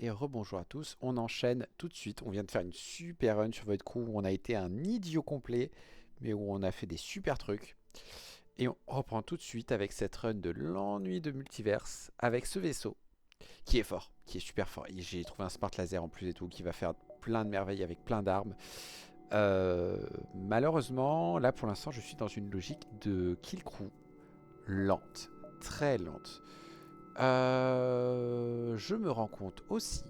Et rebonjour à tous, on enchaîne tout de suite. On vient de faire une super run sur votre crew où on a été un idiot complet, mais où on a fait des super trucs. Et on reprend tout de suite avec cette run de l'ennui de multiverse, avec ce vaisseau, qui est fort, qui est super fort. Et j'ai trouvé un smart laser en plus et tout, qui va faire plein de merveilles avec plein d'armes. Malheureusement, là pour l'instant, je suis dans une logique de kill crew lente, très lente. Je me rends compte aussi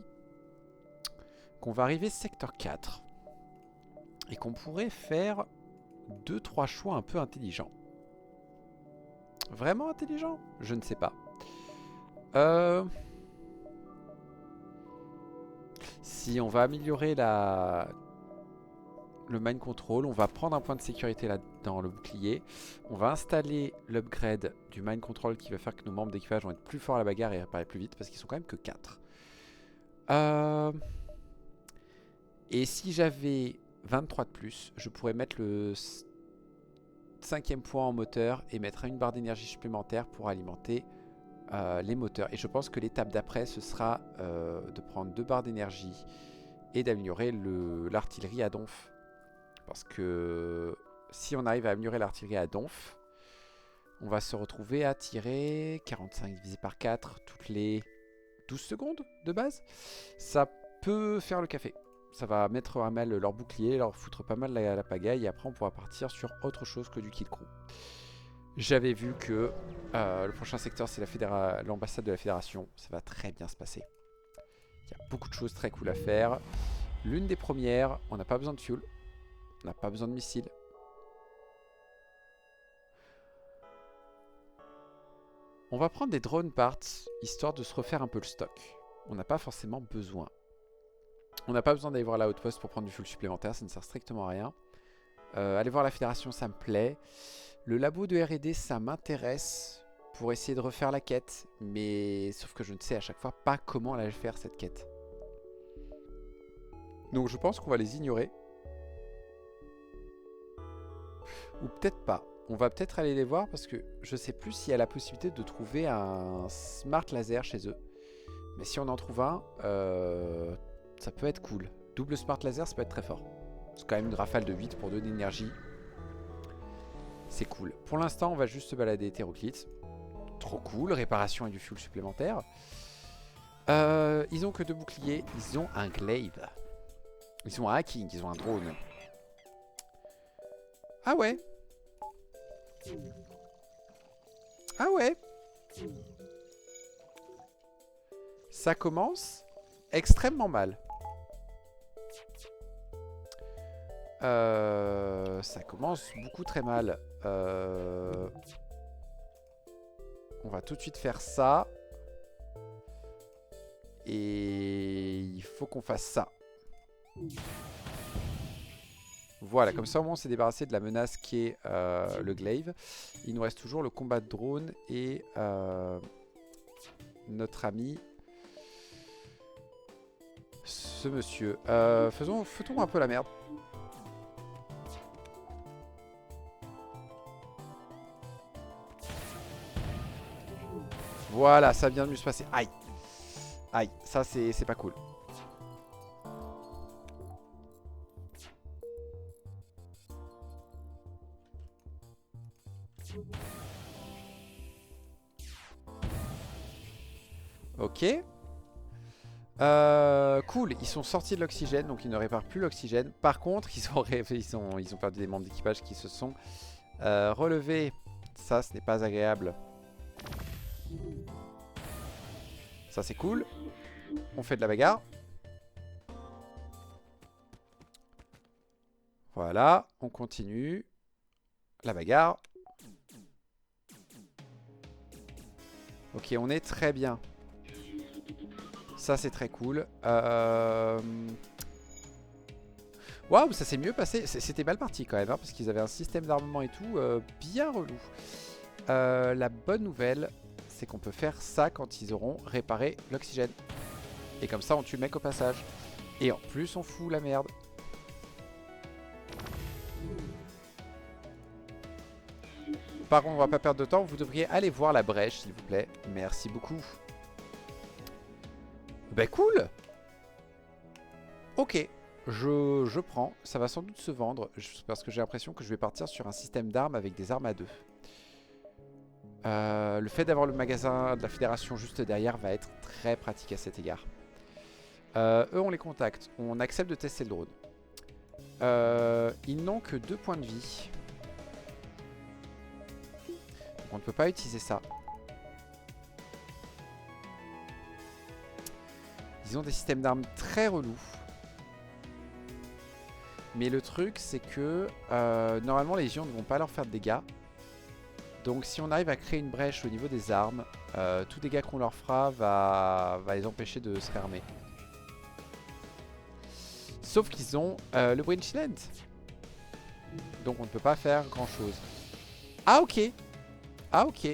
qu'on va arriver secteur 4 et qu'on pourrait faire 2-3 choix un peu intelligents. Vraiment intelligents? Je ne sais pas. Si on va améliorer le mind control, on va prendre un point de sécurité là dans le bouclier. On va installer l'upgrade du mind control qui va faire que nos membres d'équipage vont être plus forts à la bagarre et réparer plus vite parce qu'ils sont quand même que 4. Et si j'avais 23 de plus, je pourrais mettre le 5e point en moteur et mettre une barre d'énergie supplémentaire pour alimenter les moteurs. Et je pense que l'étape d'après, ce sera de prendre 2 barres d'énergie et d'améliorer l'artillerie à donf. Parce que si on arrive à améliorer l'artillerie à donf, on va se retrouver à tirer 45 divisé par 4 toutes les 12 secondes de base. Ça peut faire le café. Ça va mettre à mal leur bouclier, leur foutre pas mal la pagaille. Et après, on pourra partir sur autre chose que du kill crew. J'avais vu que le prochain secteur, c'est l'ambassade de la Fédération. Ça va très bien se passer. Il y a beaucoup de choses très cool à faire. L'une des premières, on n'a pas besoin de fuel. On n'a pas besoin de missiles. On va prendre des drone parts, histoire de se refaire un peu le stock. On n'a pas forcément besoin. On n'a pas besoin d'aller voir la outpost pour prendre du fuel supplémentaire, ça ne sert strictement à rien. Aller voir la Fédération, ça me plaît. Le labo de R&D, ça m'intéresse pour essayer de refaire la quête. Mais sauf que je ne sais à chaque fois pas comment la faire cette quête. Donc je pense qu'on va les ignorer. Ou peut-être pas. On va peut-être aller les voir parce que je sais plus s'il y a la possibilité de trouver un smart laser chez eux. Mais si on en trouve un, ça peut être cool. Double smart laser, ça peut être très fort. C'est quand même une rafale de 8 pour 2 d'énergie. C'est cool. Pour l'instant, on va juste se balader hétéroclite. Trop cool. Réparation et du fuel supplémentaire. Ils ont que 2 boucliers. Ils ont un glaive. Ils ont un hacking. Ils ont un drone. Ah ouais. Ah ouais. Ça commence extrêmement mal. Ça commence beaucoup très mal. On va tout de suite faire ça. Et il faut qu'on fasse ça. Voilà, comme ça au moins on s'est débarrassé de la menace qui est le glaive. Il nous reste toujours le combat de drone et notre ami, ce monsieur. Foutons un peu la merde. Voilà, ça vient de mieux se passer. Aïe. Aïe, ça c'est pas cool. Ok. Cool, ils sont sortis de l'oxygène, donc ils ne réparent plus l'oxygène. Par contre, ils ont perdu des membres d'équipage qui se sont relevés. Ça, ce n'est pas agréable. Ça, c'est cool. On fait de la bagarre. Voilà, on continue. La bagarre. Ok, on est très bien. Ça, c'est très cool. Waouh, ça s'est mieux passé. C'était mal parti quand même, hein, parce qu'ils avaient un système d'armement et tout bien relou. La bonne nouvelle, c'est qu'on peut faire ça quand ils auront réparé l'oxygène. Et comme ça, on tue le mec au passage. Et en plus, on fout la merde. Par contre, on va pas perdre de temps. Vous devriez aller voir la brèche, s'il vous plaît. Merci beaucoup. Bah cool. Ok, je prends. Ça va sans doute se vendre parce que j'ai l'impression que je vais partir sur un système d'armes avec des armes à deux. Le fait d'avoir le magasin de la fédération juste derrière va être très pratique à cet égard. Eux, on les contacte. On accepte de tester le drone. Ils n'ont que 2 points de vie. Donc on ne peut pas utiliser ça. Ils ont des systèmes d'armes très relous. Mais le truc, c'est que normalement, les légions ne vont pas leur faire de dégâts. Donc si on arrive à créer une brèche au niveau des armes, tout dégât qu'on leur fera va les empêcher de se fermer. Sauf qu'ils ont le Brinchland. Donc on ne peut pas faire grand chose. Ah ok. Ah ok.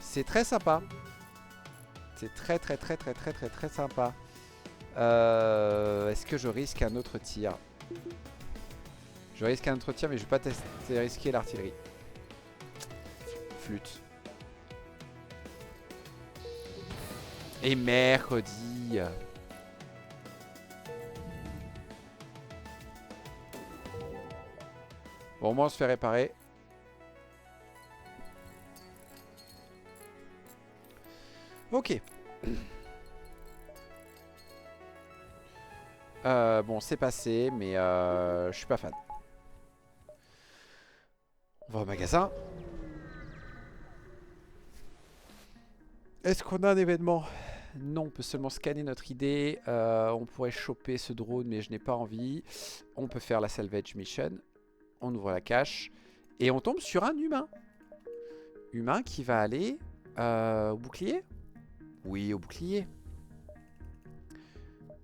C'est très sympa. C'est très sympa. Est-ce que je risque un autre tir? Je risque un autre tir, mais je vais pas risquer l'artillerie. Flûte. Et mercredi. Bon, au moins on se fait réparer. Ok. Bon, c'est passé, mais je suis pas fan. On va au magasin. Est-ce qu'on a un événement? Non, on peut seulement scanner notre idée. On pourrait choper ce drone, mais je n'ai pas envie. On peut faire la salvage mission. On ouvre la cache. Et on tombe sur un humain. Humain qui va aller au bouclier? Oui, au bouclier.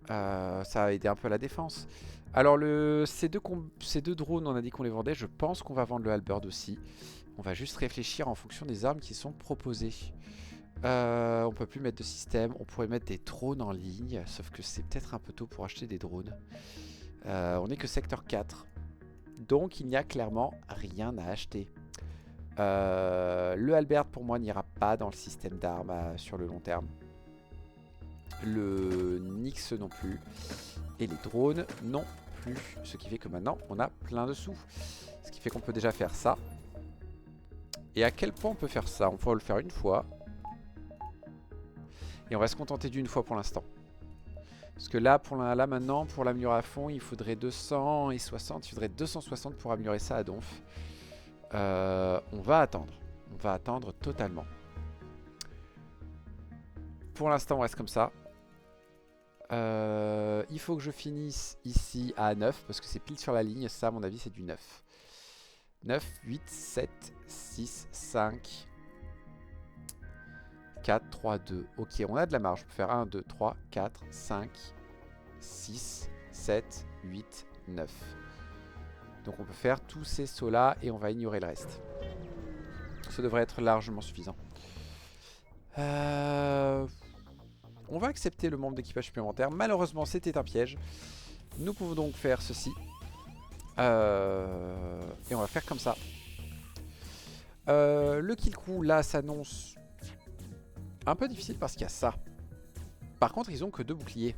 Ça va aider un peu à la défense. Alors ces deux drones, on a dit qu'on les vendait. Je pense qu'on va vendre le halberd aussi. On va juste réfléchir en fonction des armes qui sont proposées. On peut plus mettre de système. On pourrait mettre des drones en ligne. Sauf que c'est peut-être un peu tôt pour acheter des drones. On n'est que secteur 4. Donc il n'y a clairement rien à acheter. Le halberd pour moi n'ira pas dans le système d'armes sur le long terme. Le Nyx non plus. Et les drones non plus. Ce qui fait que maintenant on a plein de sous. Ce qui fait qu'on peut déjà faire ça. Et à quel point on peut faire ça? On peut le faire une fois. Et on va se contenter d'une fois pour l'instant. Parce que là, maintenant, pour l'améliorer à fond, il faudrait 260. Il faudrait 260 pour améliorer ça à donf. On va attendre. On va attendre totalement. Pour l'instant, on reste comme ça. Il faut que je finisse ici à 9. Parce que c'est pile sur la ligne. Ça, à mon avis, c'est du 9. 9, 8, 7, 6, 5... 4, 3, 2. Ok, on a de la marge. On peut faire 1, 2, 3, 4, 5, 6, 7, 8, 9. Donc on peut faire tous ces sauts-là et on va ignorer le reste. Ça devrait être largement suffisant. On va accepter le membre d'équipage supplémentaire. Malheureusement, c'était un piège. Nous pouvons donc faire ceci. Et on va faire comme ça. Le kill crew, là, s'annonce un peu difficile parce qu'il y a ça. Par contre, ils ont que 2 boucliers.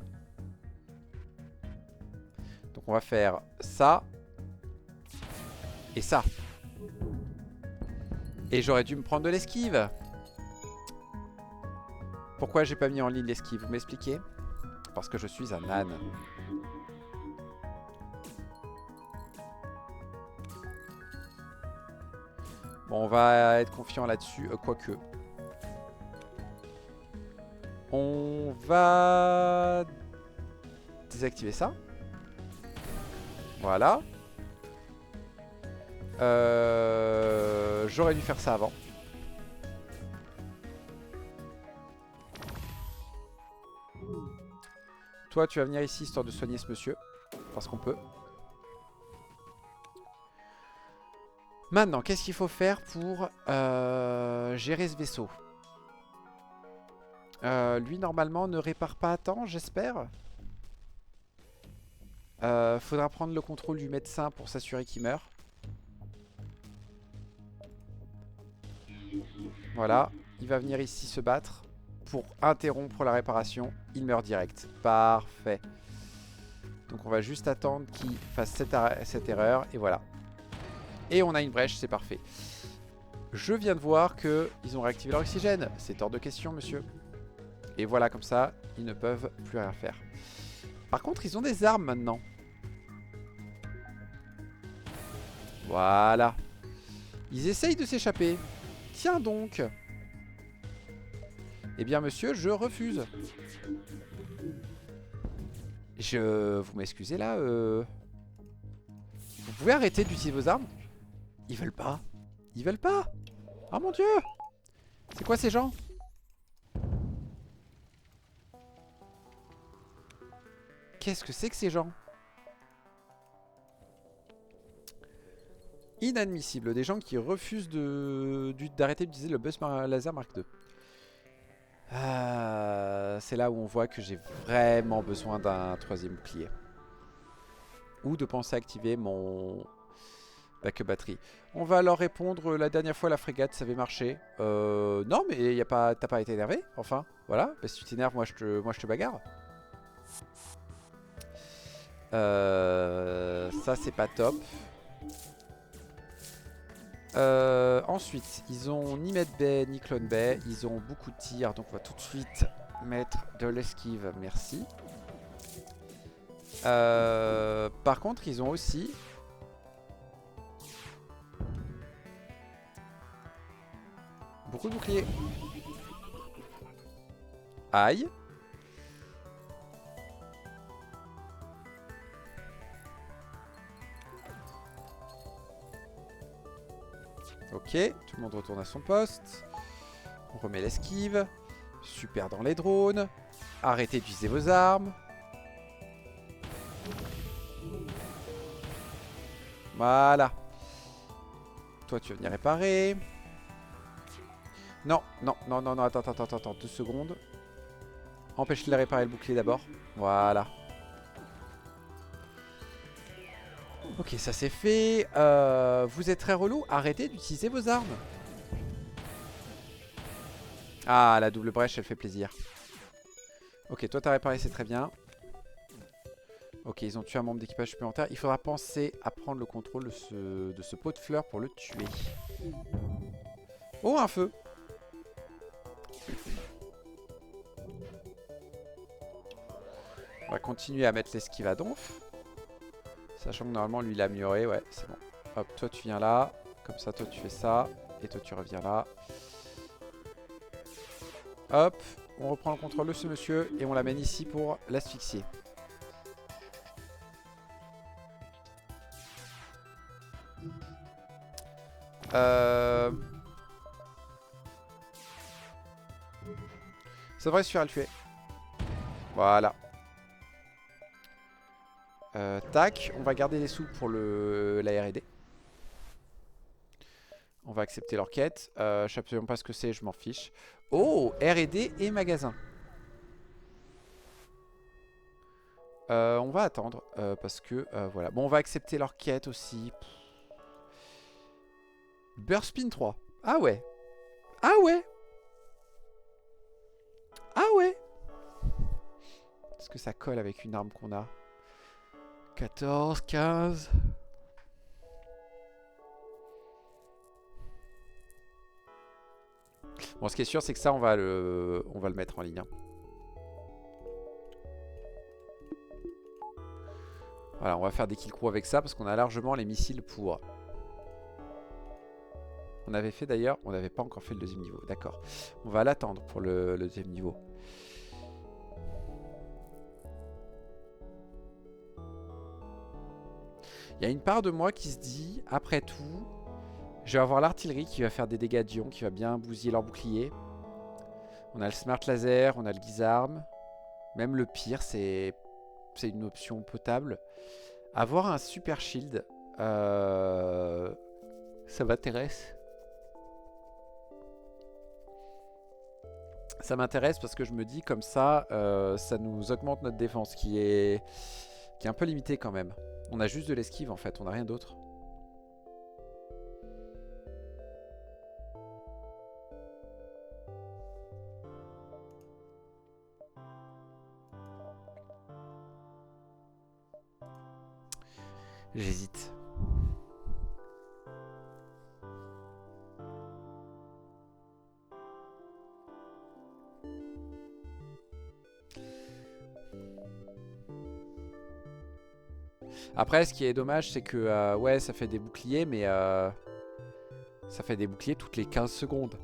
Donc on va faire ça. Et ça. Et j'aurais dû me prendre de l'esquive. Pourquoi j'ai pas mis en ligne l'esquive? Vous m'expliquez? Parce que je suis un âne. Bon, on va être confiant là-dessus. Quoique. On va désactiver ça. Voilà. J'aurais dû faire ça avant. Toi, tu vas venir ici histoire de soigner ce monsieur. Parce qu'on peut. Maintenant, qu'est-ce qu'il faut faire pour gérer ce vaisseau? Lui, normalement, ne répare pas à temps, j'espère. Faudra prendre le contrôle du médecin pour s'assurer qu'il meurt. Voilà. il va venir ici se battre pour interrompre la réparation. Il meurt direct. Parfait. Donc on va juste attendre qu'il fasse cette erreur. Et voilà. Et on a une brèche, c'est parfait. Je viens de voir qu'ils ont réactivé leur oxygène. C'est hors de question, monsieur. Et voilà, comme ça, ils ne peuvent plus rien faire. Par contre, ils ont des armes maintenant. Voilà. Ils essayent de s'échapper. Tiens donc. Eh bien, monsieur, je refuse. Vous m'excusez là Vous pouvez arrêter d'utiliser vos armes? Ils veulent pas. Ils veulent pas. Oh mon dieu. C'est quoi ces gens? Qu'est-ce que c'est que ces gens? Inadmissible. Des gens qui refusent d'arrêter d'utiliser le Buzz Laser Mark II. C'est là où on voit que j'ai vraiment besoin d'un troisième bouclier. Ou de penser à activer mon backup batterie. On va leur répondre, la dernière fois la frégate ça avait marché. Non mais t'as pas été énervé. Enfin, voilà. Bah, si tu t'énerves, moi je te bagarre. Ça c'est pas top. Ensuite, ils ont ni Med Bay ni Clone Bay. Ils ont beaucoup de tirs, donc on va tout de suite mettre de l'esquive. Merci. Par contre, ils ont aussi beaucoup de boucliers. Aïe. Ok, tout le monde retourne à son poste. On remet l'esquive. Super dans les drones. Arrêtez d'utiliser vos armes. Voilà. Toi, tu vas venir réparer. Non, non, non, non, non, attends, 2 secondes. Empêche-les de réparer le bouclier d'abord. Voilà. Ok, ça c'est fait. Vous êtes très relou. Arrêtez d'utiliser vos armes. Ah, la double brèche, elle fait plaisir. Ok, toi t'as réparé, c'est très bien. Ok, ils ont tué un membre d'équipage supplémentaire. Il faudra penser à prendre le contrôle de ce pot de fleurs pour le tuer. Oh, un feu. On va continuer à mettre l'esquive à donf. Sachant que normalement lui il a amélioré. Ouais, c'est bon. Hop, toi tu viens là. Comme ça, toi tu fais ça. Et toi tu reviens là. Hop, on reprend le contrôle de ce monsieur. Et on l'amène ici pour l'asphyxier. Ça devrait suffire à le tuer. Voilà. Tac, on va garder les sous pour la R&D. On va accepter leur quête. Je sais absolument pas ce que c'est, je m'en fiche. Oh, R&D et magasin. On va attendre parce que voilà. Bon, on va accepter leur quête aussi. Burstpin 3. Ah ouais. Ah ouais. Ah ouais. Est-ce que ça colle avec une arme qu'on a? 14, 15. Bon, ce qui est sûr, c'est que ça, on va le mettre en ligne. Hein. Voilà, on va faire des kill crew avec ça parce qu'on a largement les missiles pour. On avait fait d'ailleurs, on n'avait pas encore fait le deuxième niveau. D'accord. On va l'attendre pour le deuxième niveau. Il y a une part de moi qui se dit, après tout, je vais avoir l'artillerie qui va faire des dégâts d'ion, qui va bien bousiller leur bouclier. On a le smart laser, on a le guisarme. Même le pire, c'est une option potable. Avoir un super shield, ça m'intéresse. Ça m'intéresse parce que je me dis comme ça, ça nous augmente notre défense qui est un peu limitée quand même. On a juste de l'esquive en fait, on n'a rien d'autre. J'hésite. Après, ce qui est dommage, c'est que ouais, ça fait des boucliers, mais ça fait des boucliers toutes les 15 secondes.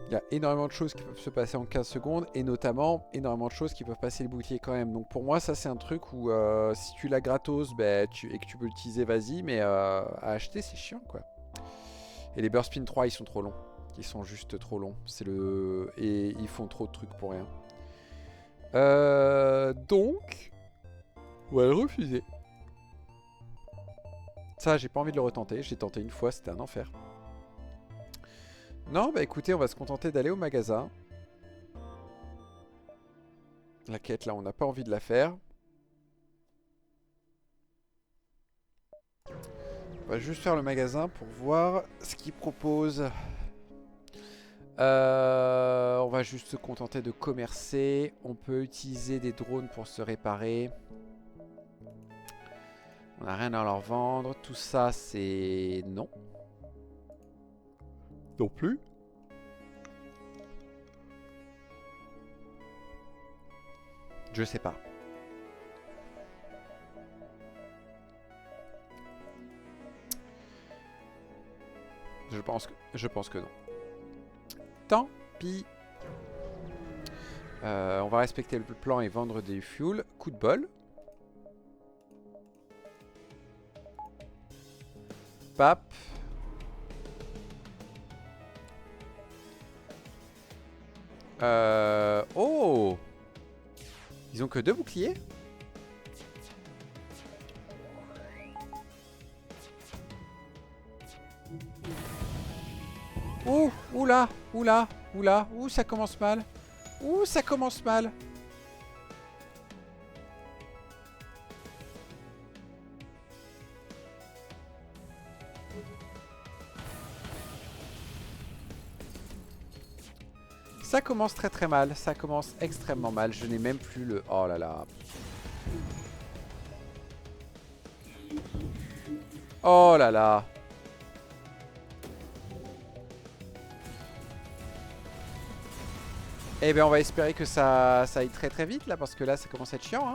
Il y a énormément de choses qui peuvent se passer en 15 secondes, et notamment énormément de choses qui peuvent passer le bouclier quand même. Donc pour moi, ça c'est un truc où si tu l'as gratos et que tu peux l'utiliser, vas-y, mais à acheter, c'est chiant quoi. Et les Burst Spin 3, ils sont trop longs. Ils sont juste trop longs. Et ils font trop de trucs pour rien. Donc, on va le refuser. Ça, j'ai pas envie de le retenter. J'ai tenté une fois, c'était un enfer. Non, bah écoutez, on va se contenter d'aller au magasin. La quête, là, on n'a pas envie de la faire. On va juste faire le magasin pour voir ce qu'il propose. On va juste se contenter de commercer. On peut utiliser des drones pour se réparer. On n'a rien à leur vendre. Tout ça, c'est... non. Non plus. Je sais pas. Je pense que non. Tant pis. On va respecter le plan et vendre des fuels. Coup de bol. Pap. Oh! Ils ont que 2 boucliers? Ouh! Oula! Oula! Oula! Ouh, ça commence mal! Ouh, ça commence mal! Ça commence très très mal. Ça commence extrêmement mal. Je n'ai même plus le... oh là là. Oh là là. Eh bien on va espérer que ça aille très très vite là. Parce que là ça commence à être chiant hein.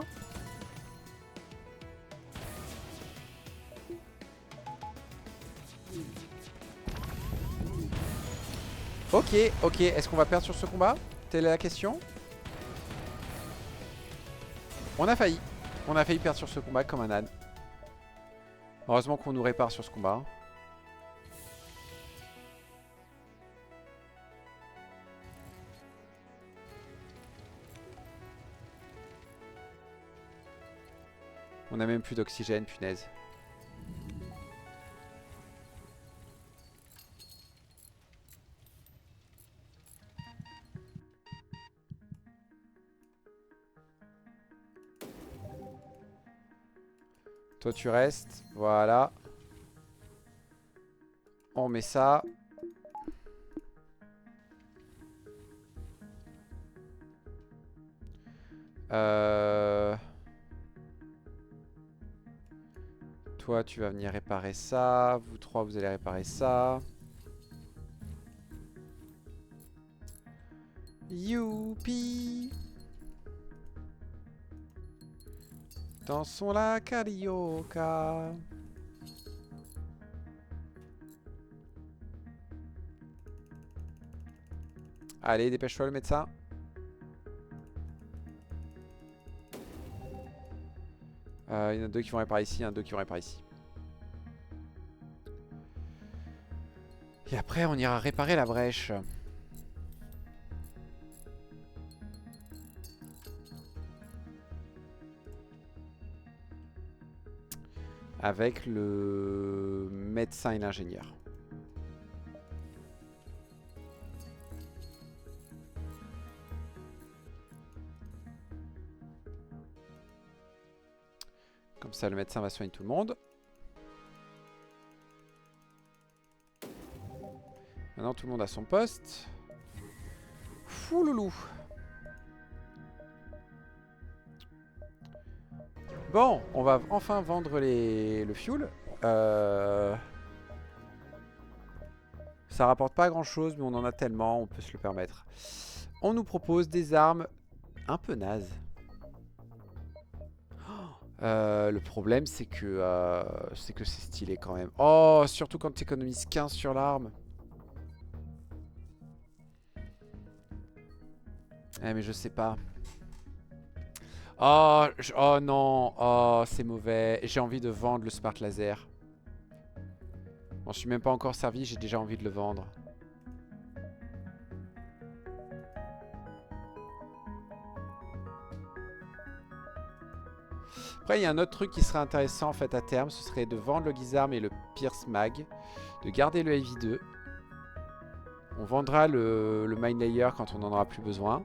Ok, ok. Est-ce qu'on va perdre sur ce combat? Telle est la question. On a failli. On a failli perdre sur ce combat comme un âne. Heureusement qu'on nous répare sur ce combat. On a même plus d'oxygène, punaise. Toi tu restes, voilà. On met ça. Toi tu vas venir réparer ça. Vous trois vous allez réparer ça. Youpi! Dansons la carioca. Allez, dépêche-toi le médecin. Il y en a 2 qui vont réparer ici, il y en a 2 qui vont réparer ici. Et après, on ira réparer la brèche. Avec le médecin et l'ingénieur. Comme ça, le médecin va soigner tout le monde. Maintenant, tout le monde a son poste. Fouloulou. Bon, on va enfin vendre le fuel. Ça rapporte pas grand chose, mais on en a tellement, on peut se le permettre. On nous propose des armes un peu nazes. Le problème, c'est que c'est stylé quand même. Oh, surtout quand tu économises 15 sur l'arme. Eh, mais je sais pas. Oh, oh non. Oh, c'est mauvais. J'ai envie de vendre le Smart Laser. Bon, je suis même pas encore servi, j'ai déjà envie de le vendre. Après, il y a un autre truc qui serait intéressant en fait à terme, ce serait de vendre le Guisarme et le Pierce Mag, de garder le Heavy 2. On vendra le Mine Layer quand on en aura plus besoin.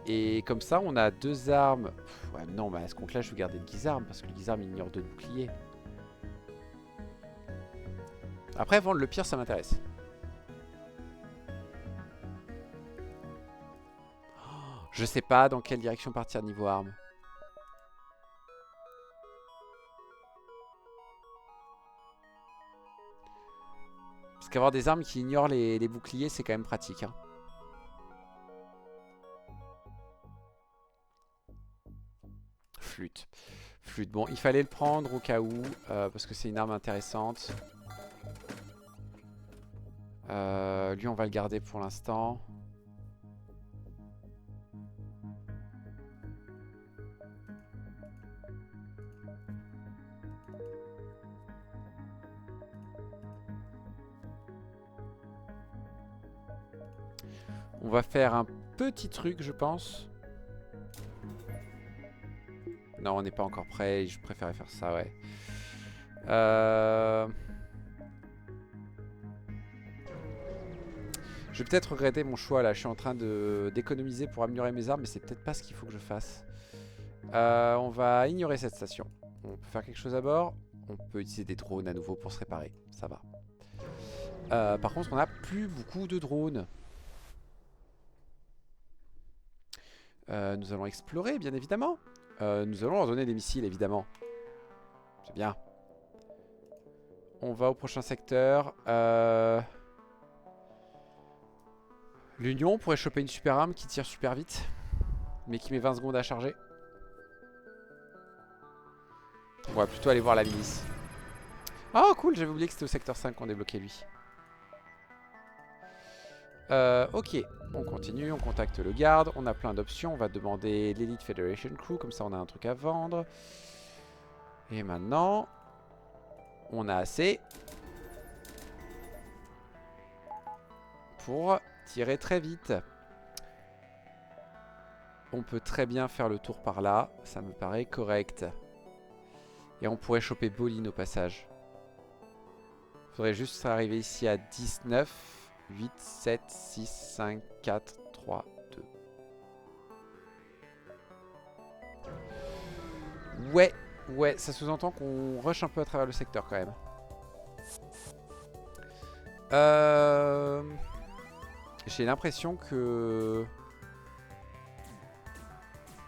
Et comme ça, on a deux armes. Pff, ouais, non, mais à ce compte-là, je vais garder le Guisarme parce que le Guisarme ignore deux boucliers. Après, vendre le Pierce, ça m'intéresse. Je sais pas dans quelle direction partir niveau armes. Parce qu'avoir des armes qui ignorent les boucliers, c'est quand même pratique. Hein. Flûte. Flûte. Bon, il fallait le prendre au cas où, parce que c'est une arme intéressante. Lui, on va le garder pour l'instant. On va faire un petit truc, je pense. Non, on n'est pas encore prêt. Je préférais faire ça, ouais. Je vais peut-être regretter mon choix là. Je suis en train d'économiser pour améliorer mes armes, mais c'est peut-être pas ce qu'il faut que je fasse. On va ignorer cette station. On peut faire quelque chose à bord. On peut utiliser des drones à nouveau pour se réparer. Ça va. Par contre, on n'a plus beaucoup de drones. Nous allons explorer, bien évidemment. Nous allons leur donner des missiles, évidemment. C'est bien. On va au prochain secteur. L'Union pourrait choper une super arme qui tire super vite, mais qui met 20 secondes à charger. On va plutôt aller voir la milice. Oh cool, j'avais oublié que c'était au secteur 5 qu'on débloquait lui. Ok, on continue, on contacte le garde, on a plein d'options, on va demander l'Elite Federation Crew, comme ça on a un truc à vendre. Et maintenant, on a assez pour tirer très vite. On peut très bien faire le tour par là, ça me paraît correct. Et on pourrait choper Bolin au passage. Faudrait juste arriver ici à 19, 8, 7, 6, 5, 4, 3, 2. Ouais, ça sous-entend qu'on rush un peu à travers le secteur quand même. J'ai l'impression que...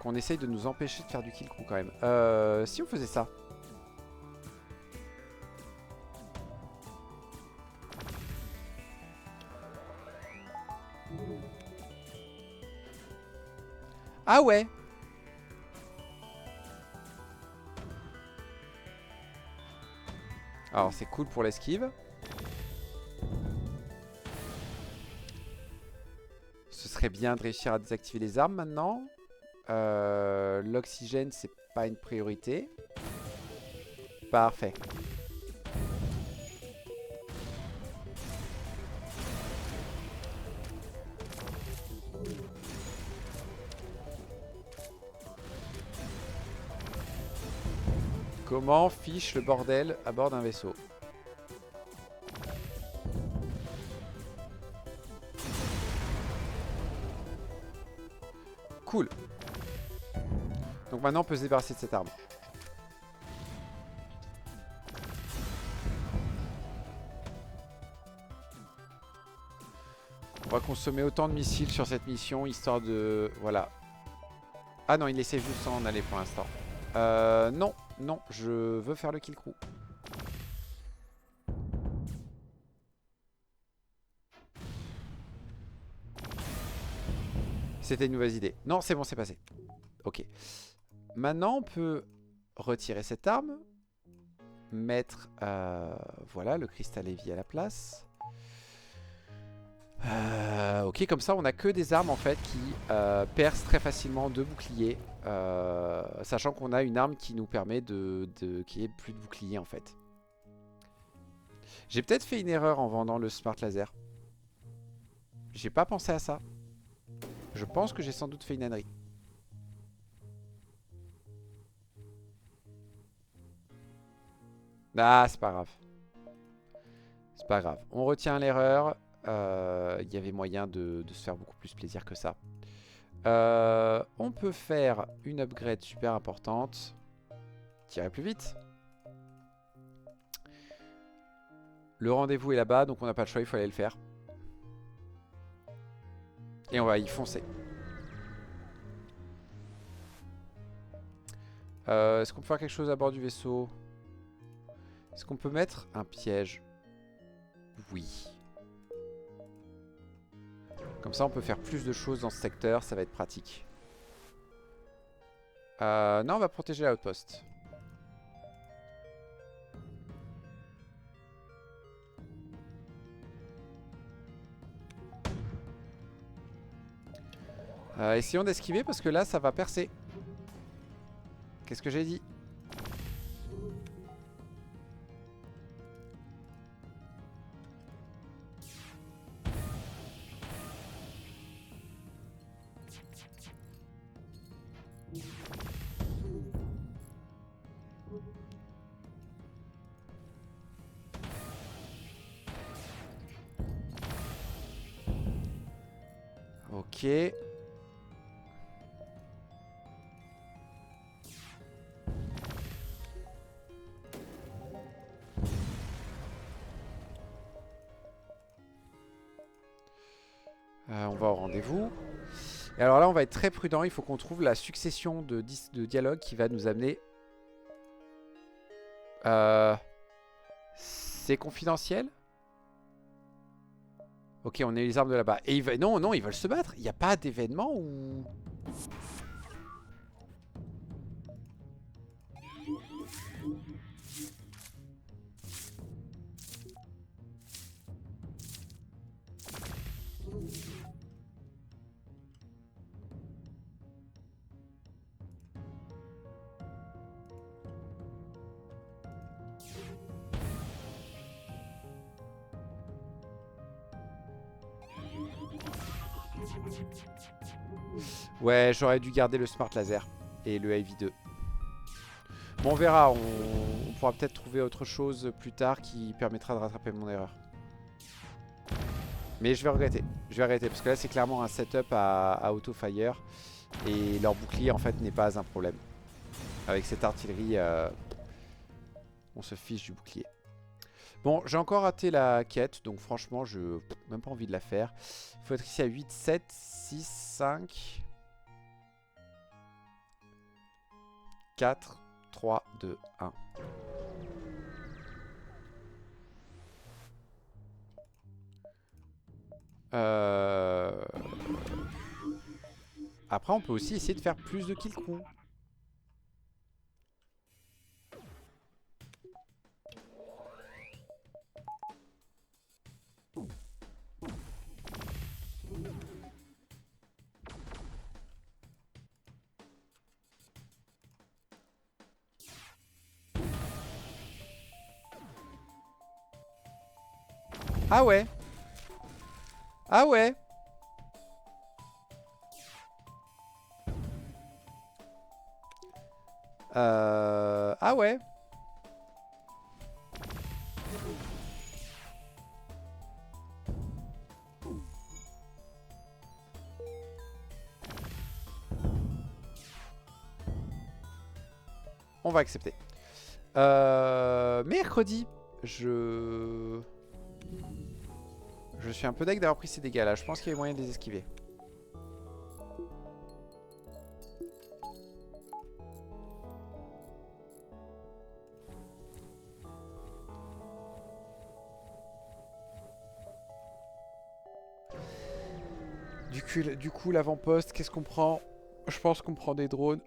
qu'on essaye de nous empêcher de faire du kill crew quand même. Si on faisait ça. Ah ouais. Alors c'est cool pour l'esquive. Ce serait bien de réussir à désactiver les armes maintenant. L'oxygène c'est pas une priorité. Parfait. Comment fiche le bordel à bord d'un vaisseau? Cool. Donc maintenant on peut se débarrasser de cette arme. On va consommer autant de missiles sur cette mission, histoire de... Voilà. Ah non, il essaie juste s'en aller pour l'instant. Non, non, je veux faire le kill crew. C'était une mauvaise idée. Non, c'est bon, c'est passé. Ok. Maintenant, on peut retirer cette arme. Mettre, voilà, le cristal Heavy à la place. Ok, comme ça, on a que des armes en fait qui percent très facilement de boucliers. Sachant qu'on a une arme qui nous permet qu'il n'y ait plus de bouclier en fait. J'ai peut-être fait une erreur en vendant le Smart Laser. J'ai pas pensé à ça. Je pense que j'ai sans doute fait une ânerie. Ah, c'est pas grave. C'est pas grave. On retient l'erreur. Il y avait moyen de se faire beaucoup plus plaisir que ça. On peut faire une upgrade super importante. Tirer plus vite. Le rendez-vous est là-bas, donc on n'a pas le choix, il faut aller le faire. Et on va y foncer. Est-ce qu'on peut faire quelque chose à bord du vaisseau? Est-ce qu'on peut mettre un piège? Oui. Comme ça, on peut faire plus de choses dans ce secteur, ça va être pratique. Non, on va protéger la outpost. Essayons d'esquiver parce que là, ça va percer. Qu'est-ce que j'ai dit? Ok. On va au rendez-vous. Et alors là, on va être très prudent. Il faut qu'on trouve la succession de dialogues qui va nous amener... C'est confidentiel? Ok, on a les armes de là-bas. Et non, non, ils veulent se battre. Il n'y a pas d'événement où... Ouais, j'aurais dû garder le Smart Laser et le IV2. Bon, on verra. On pourra peut-être trouver autre chose plus tard qui permettra de rattraper mon erreur. Mais je vais regretter. Je vais arrêter parce que là, c'est clairement un setup à auto-fire. Et leur bouclier, en fait, n'est pas un problème. Avec cette artillerie, on se fiche du bouclier. Bon, j'ai encore raté la quête. Donc, franchement, je n'ai même pas envie de la faire. Il faut être ici à 8, 7, 6, 5, 4, 3, 2, 1. Après, on peut aussi essayer de faire plus de kill crew. Ah ouais. Ah ouais. Ah ouais. On va accepter. Mercredi, je suis un peu deg d'avoir pris ces dégâts là. Je pense qu'il y a moyen de les esquiver. Du coup, l'avant-poste, qu'est-ce qu'on prend? Je pense qu'on prend des drones.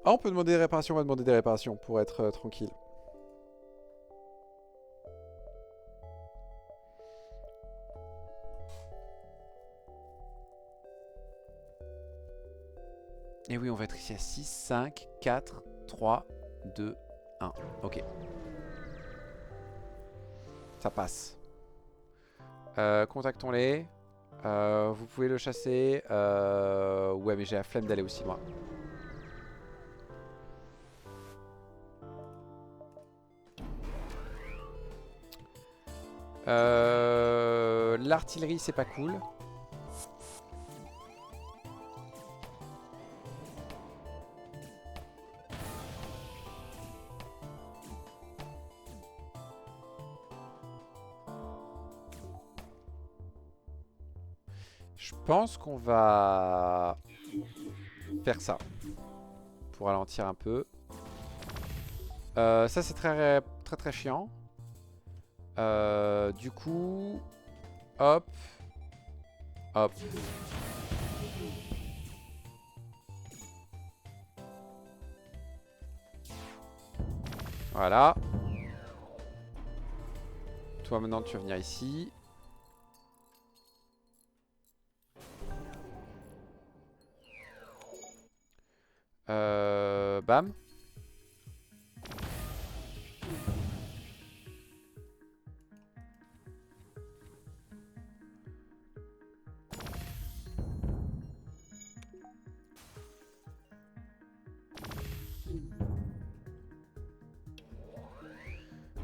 Ah, on peut demander des réparations, on va demander des réparations pour être tranquille. Et oui, on va être ici à 6, 5, 4, 3, 2, 1. Ok. Ça passe. Contactons-les. Vous pouvez le chasser. Ouais, mais j'ai la flemme d'aller aussi loin. L'artillerie, c'est pas cool. Je pense qu'on va faire ça pour ralentir un peu. Ça, c'est très chiant. Du coup, hop, hop. Voilà. Toi, maintenant, tu vas venir ici. Bam.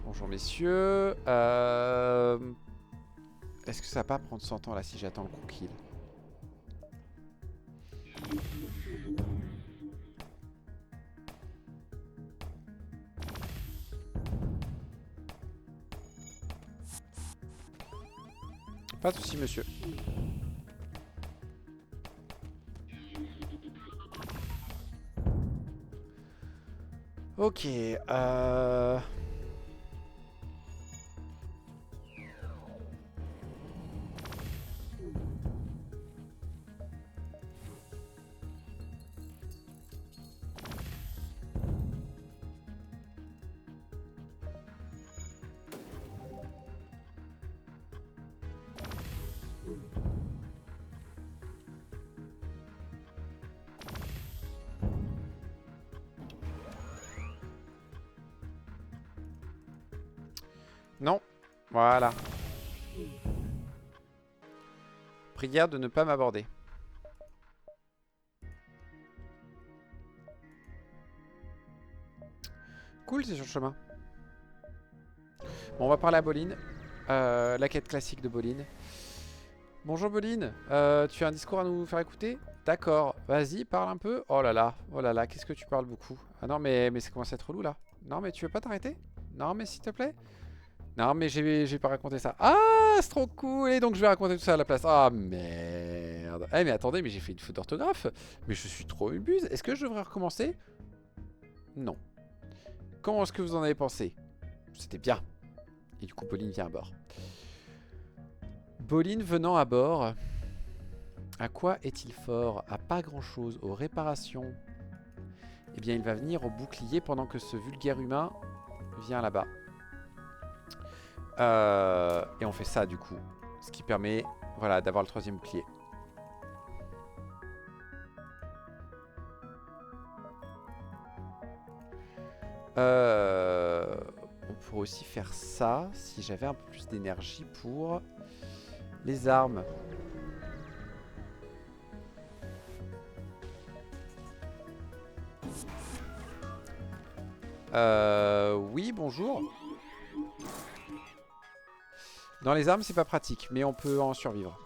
Bonjour, messieurs. Est-ce que ça va pas prendre 100 ans, là, si j'attends le coup kill? Pas de soucis, monsieur. Ok, non. Voilà. Prière de ne pas m'aborder. Cool, c'est sur le chemin. Bon, on va parler à Boline. La quête classique de Boline. Bonjour Boline, tu as un discours à nous faire écouter? D'accord, vas-y, parle un peu. Oh là là, qu'est-ce que tu parles beaucoup. Ah non, mais ça commence à être relou là. Non, mais tu veux pas t'arrêter? Non, mais s'il te plaît. Non, mais j'ai pas raconté ça. Ah, c'est trop cool. Et donc je vais raconter tout ça à la place. Ah, merde. Eh, mais attendez, mais j'ai fait une faute d'orthographe. Mais je suis trop une buse. Est-ce que je devrais recommencer? Non. Comment est-ce que vous en avez pensé? C'était bien. Et du coup, Boline vient à bord. Boline venant à bord. À quoi est-il fort? À pas grand-chose. Aux réparations. Eh bien, il va venir au bouclier pendant que ce vulgaire humain vient là-bas. Et on fait ça, du coup. Ce qui permet, voilà, d'avoir le troisième bouclier. On pourrait aussi faire ça si j'avais un peu plus d'énergie pour les armes. Oui, bonjour. Dans les armes, c'est pas pratique, mais on peut en survivre.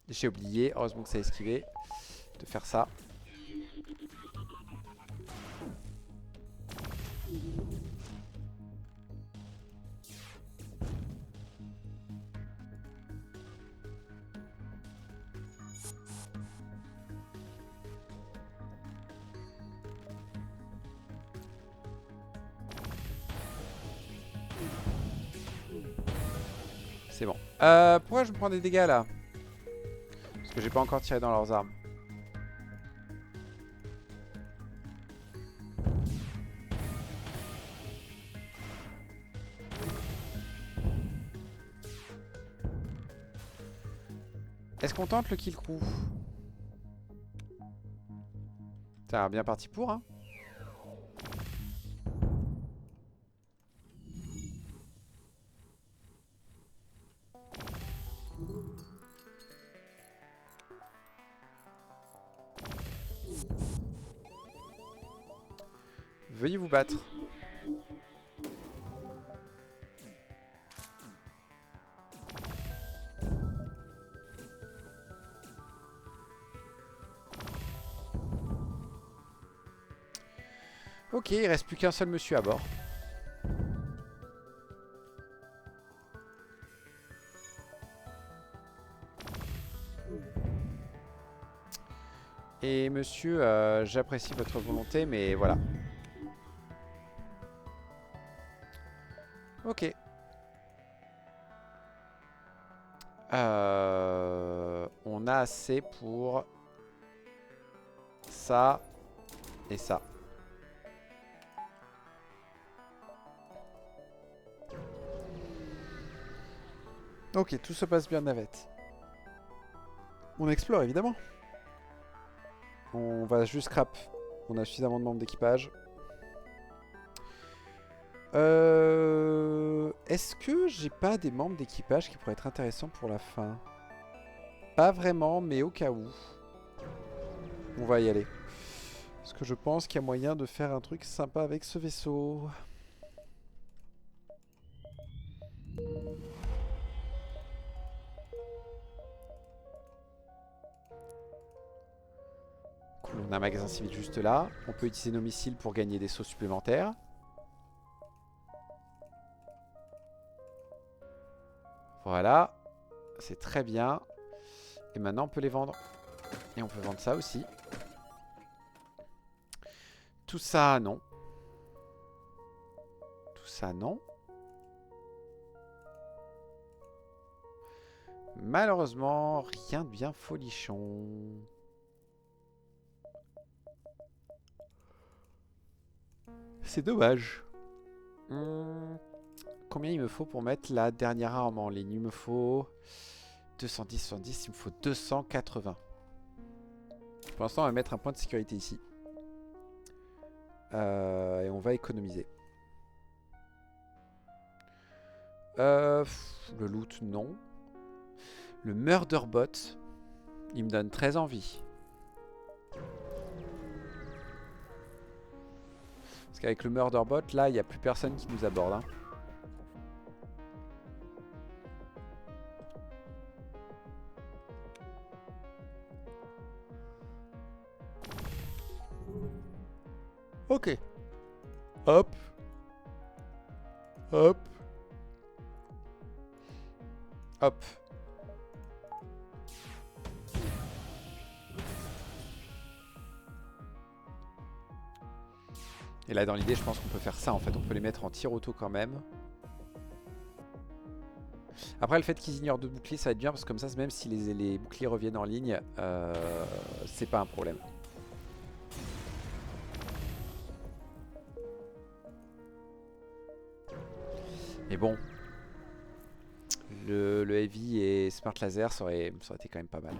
J'ai oublié, heureusement que ça a esquivé, de faire ça. C'est bon. Pourquoi je me prends des dégâts là? Parce que j'ai pas encore tiré dans leurs armes. Est-ce qu'on tente le kill crew? Ça a l'air bien parti pour, hein. Veuillez vous battre. Ok, il reste plus qu'un seul monsieur à bord. Et monsieur, j'apprécie votre volonté, mais voilà. Ok. On a assez pour ça et ça. Ok, tout se passe bien, navette. On explore évidemment. On va juste scrap. On a suffisamment de membres d'équipage. Est-ce que j'ai pas des membres d'équipage qui pourraient être intéressants pour la fin? Pas vraiment, mais au cas où. On va y aller. Parce que je pense qu'il y a moyen de faire un truc sympa avec ce vaisseau. Cool, on a un magasin civil juste là. On peut utiliser nos missiles pour gagner des sauts supplémentaires. Voilà. C'est très bien. Et maintenant on peut les vendre. Et on peut vendre ça aussi. Tout ça, non. Tout ça, non. Malheureusement, rien de bien folichon. C'est dommage. Combien il me faut pour mettre la dernière arme en ligne? Il me faut 210, 110, il me faut 280. Pour l'instant, on va mettre un point de sécurité ici. Et on va économiser. Le loot, non. Le Murderbot, il me donne très envie. Parce qu'avec le Murderbot, là, il n'y a plus personne qui nous aborde. Hein. Ok. Hop. Hop. Hop. Et là, dans l'idée, je pense qu'on peut faire ça, en fait. On peut les mettre en tir auto quand même. Après, le fait qu'ils ignorent deux boucliers, ça va être bien. Parce que comme ça, même si les boucliers reviennent en ligne, c'est pas un problème. Mais bon. Le Heavy et Smart Laser, ça aurait été quand même pas mal.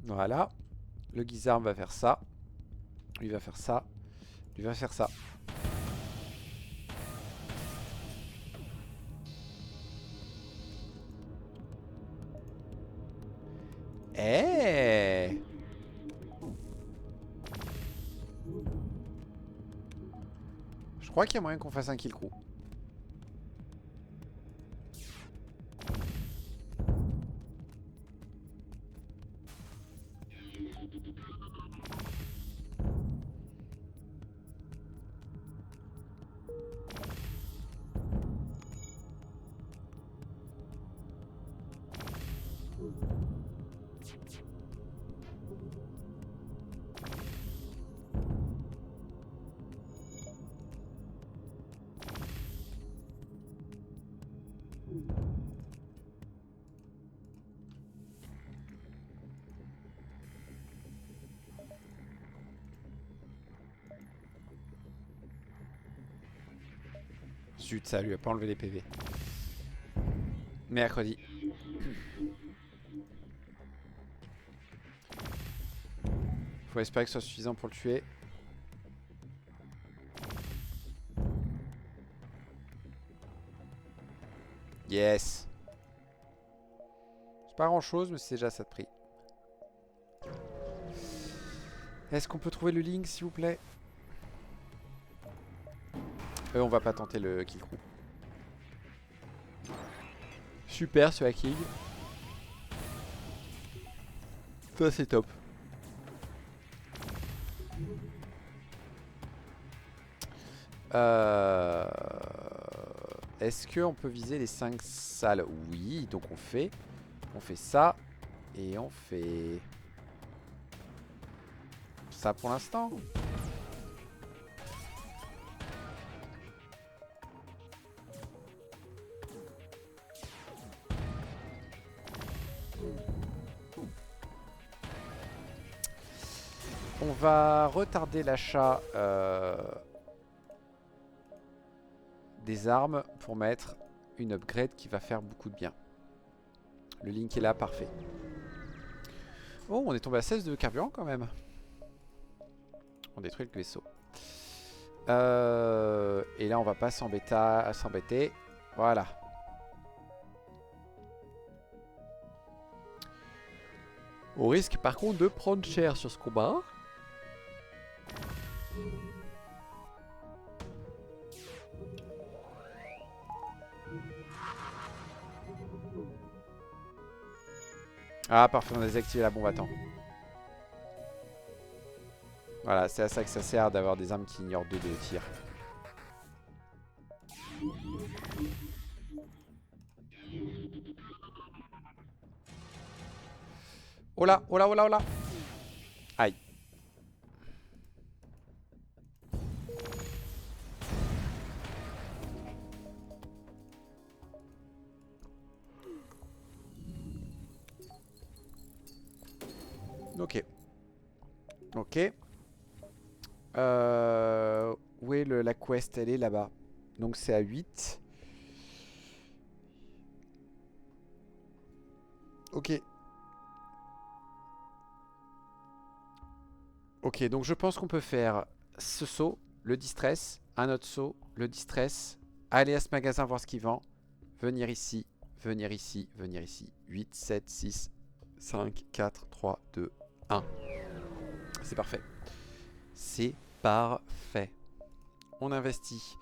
Voilà. Le Guisarme va faire ça. Lui va faire ça. Lui va faire ça. Eh, je crois qu'il y a moyen qu'on fasse un kill crew. Zut, ça lui a pas enlevé les PV. Mercredi. Faut espérer que ce soit suffisant pour le tuer. Yes. C'est pas grand chose, mais c'est déjà ça de prix. Est-ce qu'on peut trouver le link, s'il vous plaît? On va pas tenter le kill crew. Super ce hacking. Ça c'est top. Est-ce qu'on peut viser les 5 salles? Oui, donc on fait ça. Et on fait ça pour l'instant. On va retarder l'achat des armes pour mettre une upgrade qui va faire beaucoup de bien. Le link est là, parfait. Oh, on est tombé à 16 de carburant quand même. On détruit le vaisseau. Et là, on va pas s'embêter. Voilà. On risque par contre de prendre cher sur ce combat. Ah parfait, on a désactivé la bombe à temps. Voilà, c'est à ça que ça sert d'avoir des armes qui ignorent 2 de tir. Oh là, oh là, oh là, oh là. Aïe. Ok. Ok. Où est la quest? Elle est là-bas. Donc c'est à 8. Ok. Ok, donc je pense qu'on peut faire ce saut, le distress, un autre saut, le distress, aller à ce magasin voir ce qu'il vend, venir ici, venir ici, venir ici. 8, 7, 6, 5, 4, 3, 2, 1. C'est parfait. C'est parfait. On investit.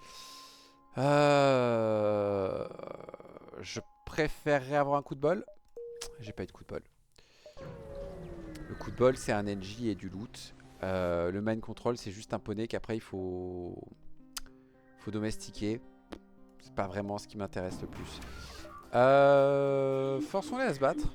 Je préférerais avoir un coup de bol. J'ai pas eu de coup de bol. Le coup de bol, c'est un NJ et du loot. Le mind control, c'est juste un poney qu'après il faut domestiquer. C'est pas vraiment ce qui m'intéresse le plus. Forçons-les à se battre.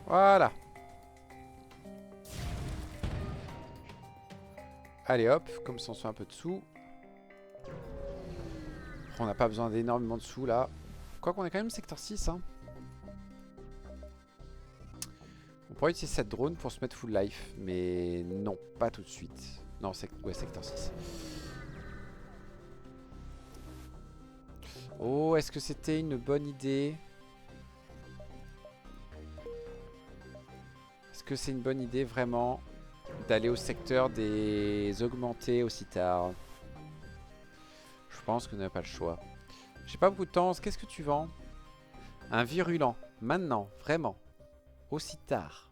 Voilà. Allez hop, comme ça on se fait un peu de sous. On n'a pas besoin d'énormément de sous là. Quoi qu'on est quand même secteur 6. Hein. On pourrait utiliser cette drone pour se mettre full life. Mais non, pas tout de suite. Non, ouais, secteur 6. Oh, est-ce que c'était une bonne idée? Est-ce que c'est une bonne idée vraiment d'aller au secteur des augmentés aussi tard? Je pense que nous n'avons pas le choix. J'ai pas beaucoup de temps. Qu'est-ce que tu vends? Un virulent. Maintenant, vraiment. Aussi tard.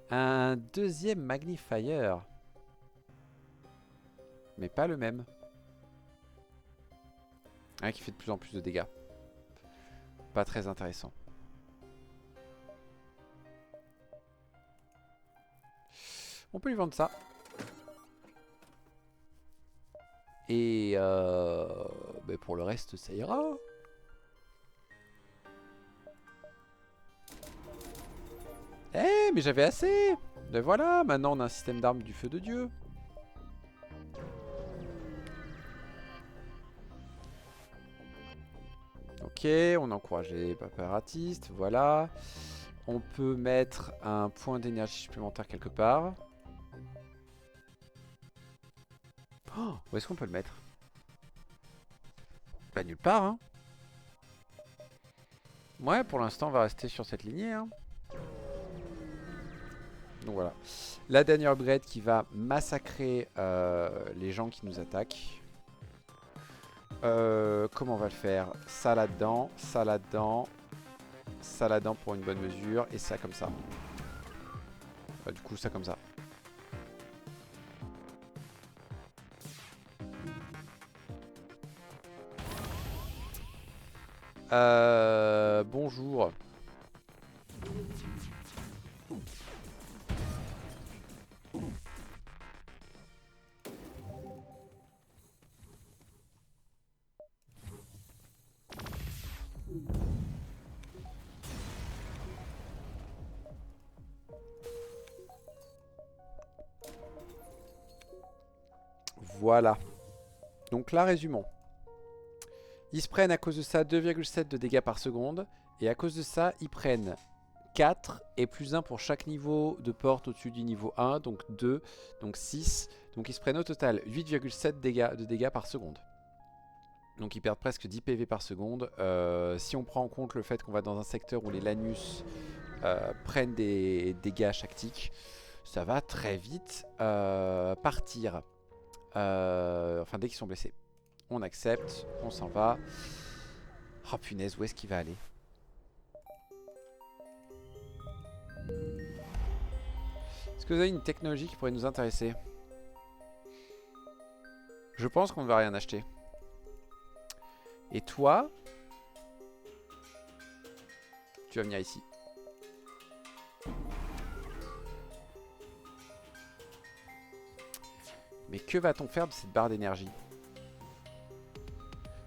Un deuxième magnifier. Mais pas le même. Un qui fait de plus en plus de dégâts. Pas très intéressant. On peut lui vendre ça. Et bah, pour le reste, ça ira. Eh, mais j'avais assez. Ben voilà, maintenant on a un système d'armes du feu de Dieu. Ok, on encourage les préparatistes, voilà. On peut mettre un point d'énergie supplémentaire quelque part. Oh, où est-ce qu'on peut le mettre? Bah nulle part, hein. Ouais, pour l'instant on va rester sur cette lignée, hein. Donc voilà. La dernière upgrade qui va massacrer les gens qui nous attaquent. Comment on va le faire? Ça là-dedans, ça là-dedans, ça là-dedans pour une bonne mesure, et ça comme ça. Du coup, ça comme ça. Bonjour. Voilà. Donc là, résumons. Ils se prennent à cause de ça 2,7 de dégâts par seconde. Et à cause de ça, ils prennent 4 et plus 1 pour chaque niveau de porte au-dessus du niveau 1. Donc 2, donc 6. Donc ils se prennent au total 8,7 de dégâts par seconde. Donc ils perdent presque 10 PV par seconde. Si on prend en compte le fait qu'on va dans un secteur où les Lanus prennent des dégâts à chaque tic, ça va très vite partir. Enfin dès qu'ils sont blessés. On accepte, on s'en va. Oh punaise, où est-ce qu'il va aller? Est-ce que vous avez une technologie qui pourrait nous intéresser? Je pense qu'on ne va rien acheter. Et toi, tu vas venir ici. Mais que va-t-on faire de cette barre d'énergie?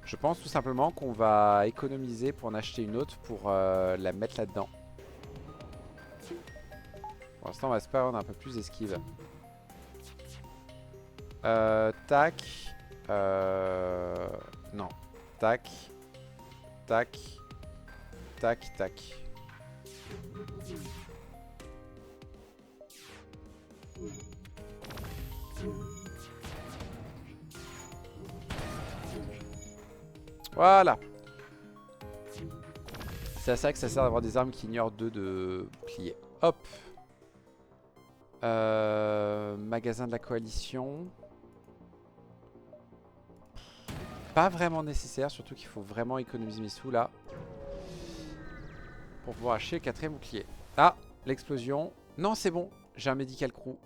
Je pense tout simplement qu'on va économiser pour en acheter une autre pour la mettre là-dedans. Pour l'instant, on va se faire un peu plus d'esquive. Tac. Non. Tac. Tac. Tac, tac. Voilà. C'est à ça que ça sert d'avoir des armes qui ignorent 2 de plier. Hop. Magasin de la coalition. Pas vraiment nécessaire, surtout qu'il faut vraiment économiser mes sous là. Pour pouvoir acheter le 4ème bouclier. Ah, l'explosion. Non, c'est bon, j'ai un medical crew.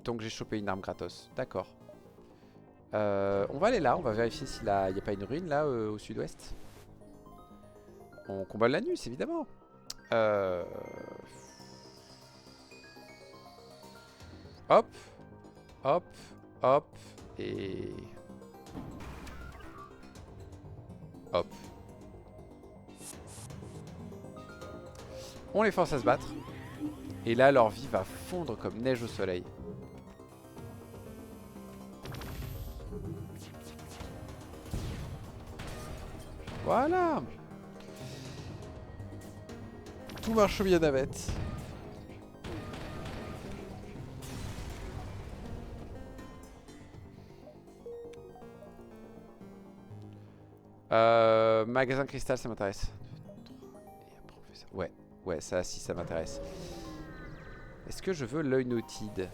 Donc j'ai chopé une arme gratos. D'accord. On va aller là, on va vérifier s'il n'y a pas une ruine là au sud-ouest. On combat l'anus évidemment. Hop, hop, hop, et... hop. On les force à se battre. Et là, leur vie va fondre comme neige au soleil. Voilà. Tout marche bien navette. Magasin cristal, ça m'intéresse. Ouais, ouais, ça, si, ça m'intéresse. Est-ce que je veux l'œil notide?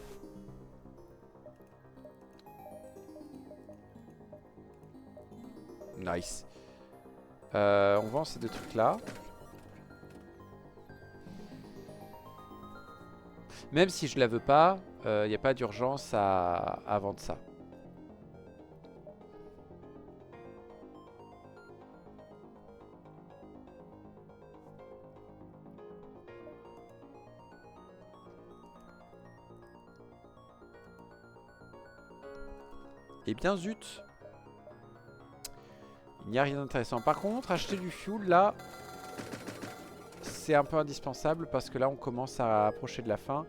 Nice. On vend ces deux trucs-là. Même si je la veux pas, il n'y a pas d'urgence à vendre ça. Eh bien zut. Il n'y a rien d'intéressant. Par contre, acheter du fuel là, c'est un peu indispensable parce que là on commence à approcher de la fin.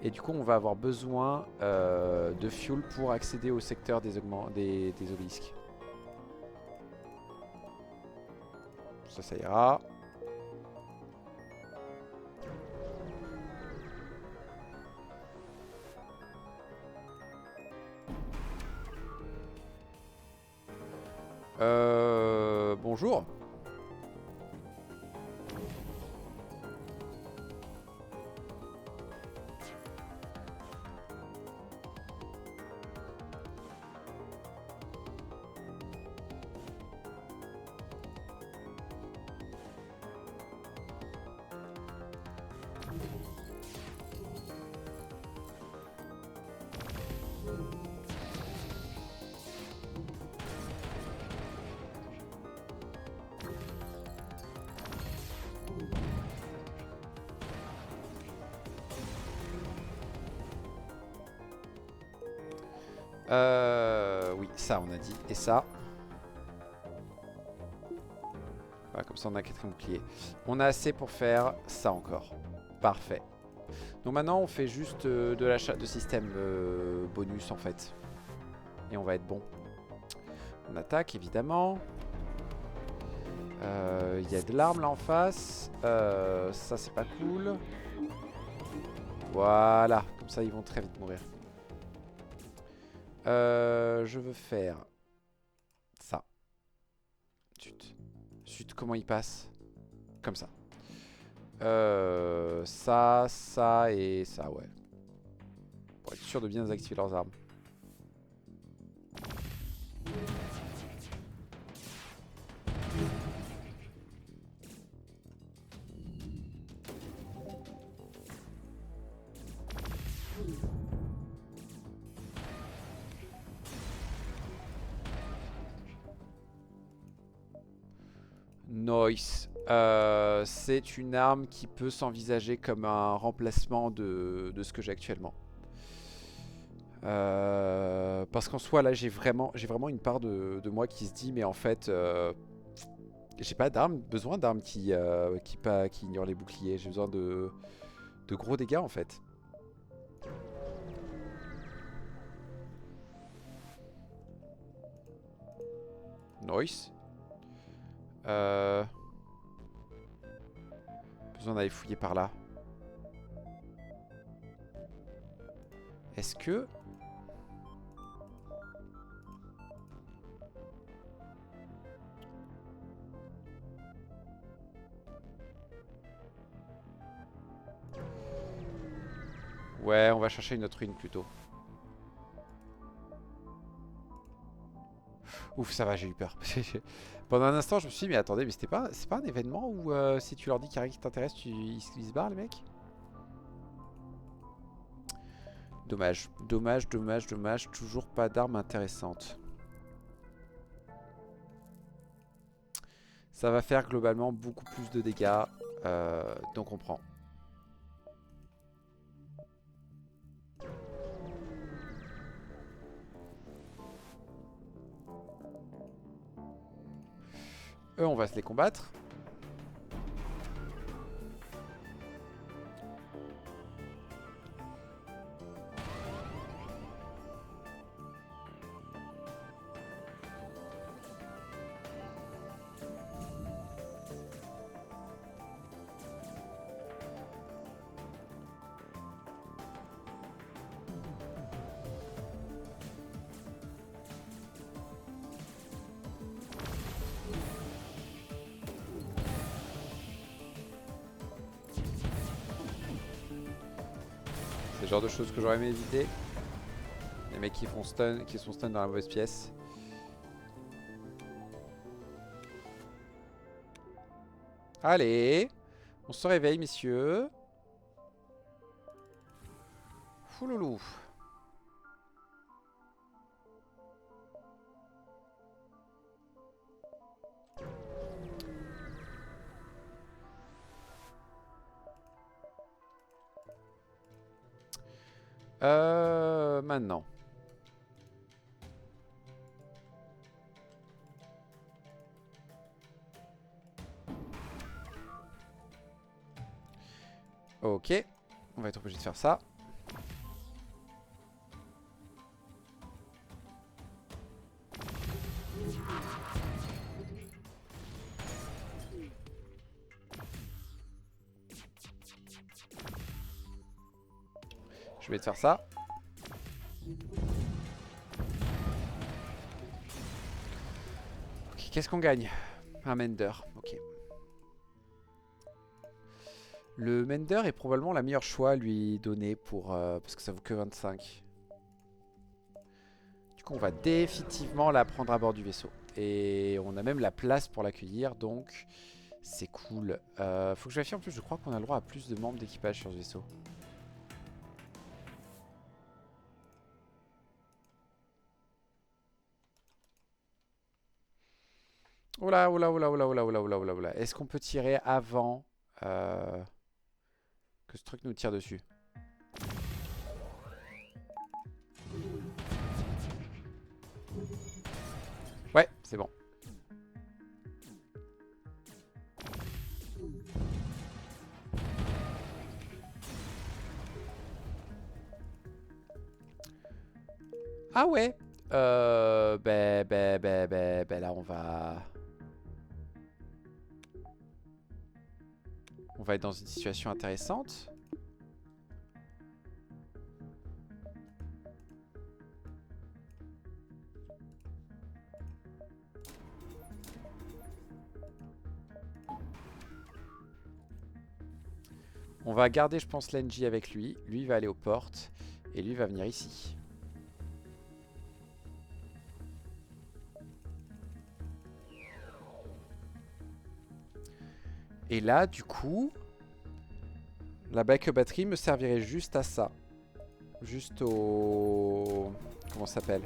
Et du coup on va avoir besoin de fuel pour accéder au secteur des obélisques. Ça ira. Bonjour. Oui, ça on a dit. Et ça. Voilà, comme ça on a un quatrième bouclier. On a assez pour faire ça encore. Parfait. Donc maintenant on fait juste de l'achat de système bonus en fait. Et on va être bon. On attaque évidemment. Il y a de l'arme là en face. Ça c'est pas cool. Voilà. Comme ça ils vont très vite mourir. Je veux faire ça. Zut. Zut, comment il passe? Comme ça. Ça et ça, ouais. Pour être sûr de bien désactiver leurs armes. Noise. C'est une arme qui peut s'envisager comme un remplacement de ce que j'ai actuellement. Parce qu'en soi là j'ai vraiment une part de moi qui se dit mais en fait j'ai pas besoin d'armes qui ignorent les boucliers. J'ai besoin de gros dégâts en fait. Noise. Besoin d'aller fouiller par là. Est-ce que... Ouais, on va chercher une autre ruine plutôt. Ouf, ça va, j'ai eu peur. Pendant un instant, je me suis dit, mais attendez, mais c'est pas un événement où si tu leur dis qu'il y a rien qui t'intéresse, ils se barrent, les mecs? Dommage, dommage, dommage, dommage. Toujours pas d'armes intéressantes. Ça va faire globalement beaucoup plus de dégâts, donc on prend. Eux, on va se les combattre. C'est le genre de choses que j'aurais aimé éviter. Les mecs qui font stun, qui sont stun dans la mauvaise pièce. Allez, on se réveille, messieurs. Fouloulou. Maintenant. Ok. On va être obligé de faire ça. Je vais te faire ça. Ok, qu'est-ce qu'on gagne? Un Mender. Ok. Le Mender est probablement la meilleure choix à lui donner pour parce que ça vaut que 25. Du coup, on va définitivement la prendre à bord du vaisseau. Et on a même la place pour l'accueillir, donc c'est cool. Faut que je vérifie en plus, je crois qu'on a le droit à plus de membres d'équipage sur ce vaisseau. Oh là, oh là, oh là, oh là, oh là, oh là, oh là, oh là, oh là. Est-ce qu'on peut tirer avant que ce truc nous tire dessus? Ouais, c'est bon. Ah ouais. Là on va être dans une situation intéressante. On va garder, je pense, l'Engie avec lui. Lui, il va aller aux portes. Et lui, il va venir ici. Et là, du coup, la backup batterie me servirait juste à ça. Juste au... Comment ça s'appelle?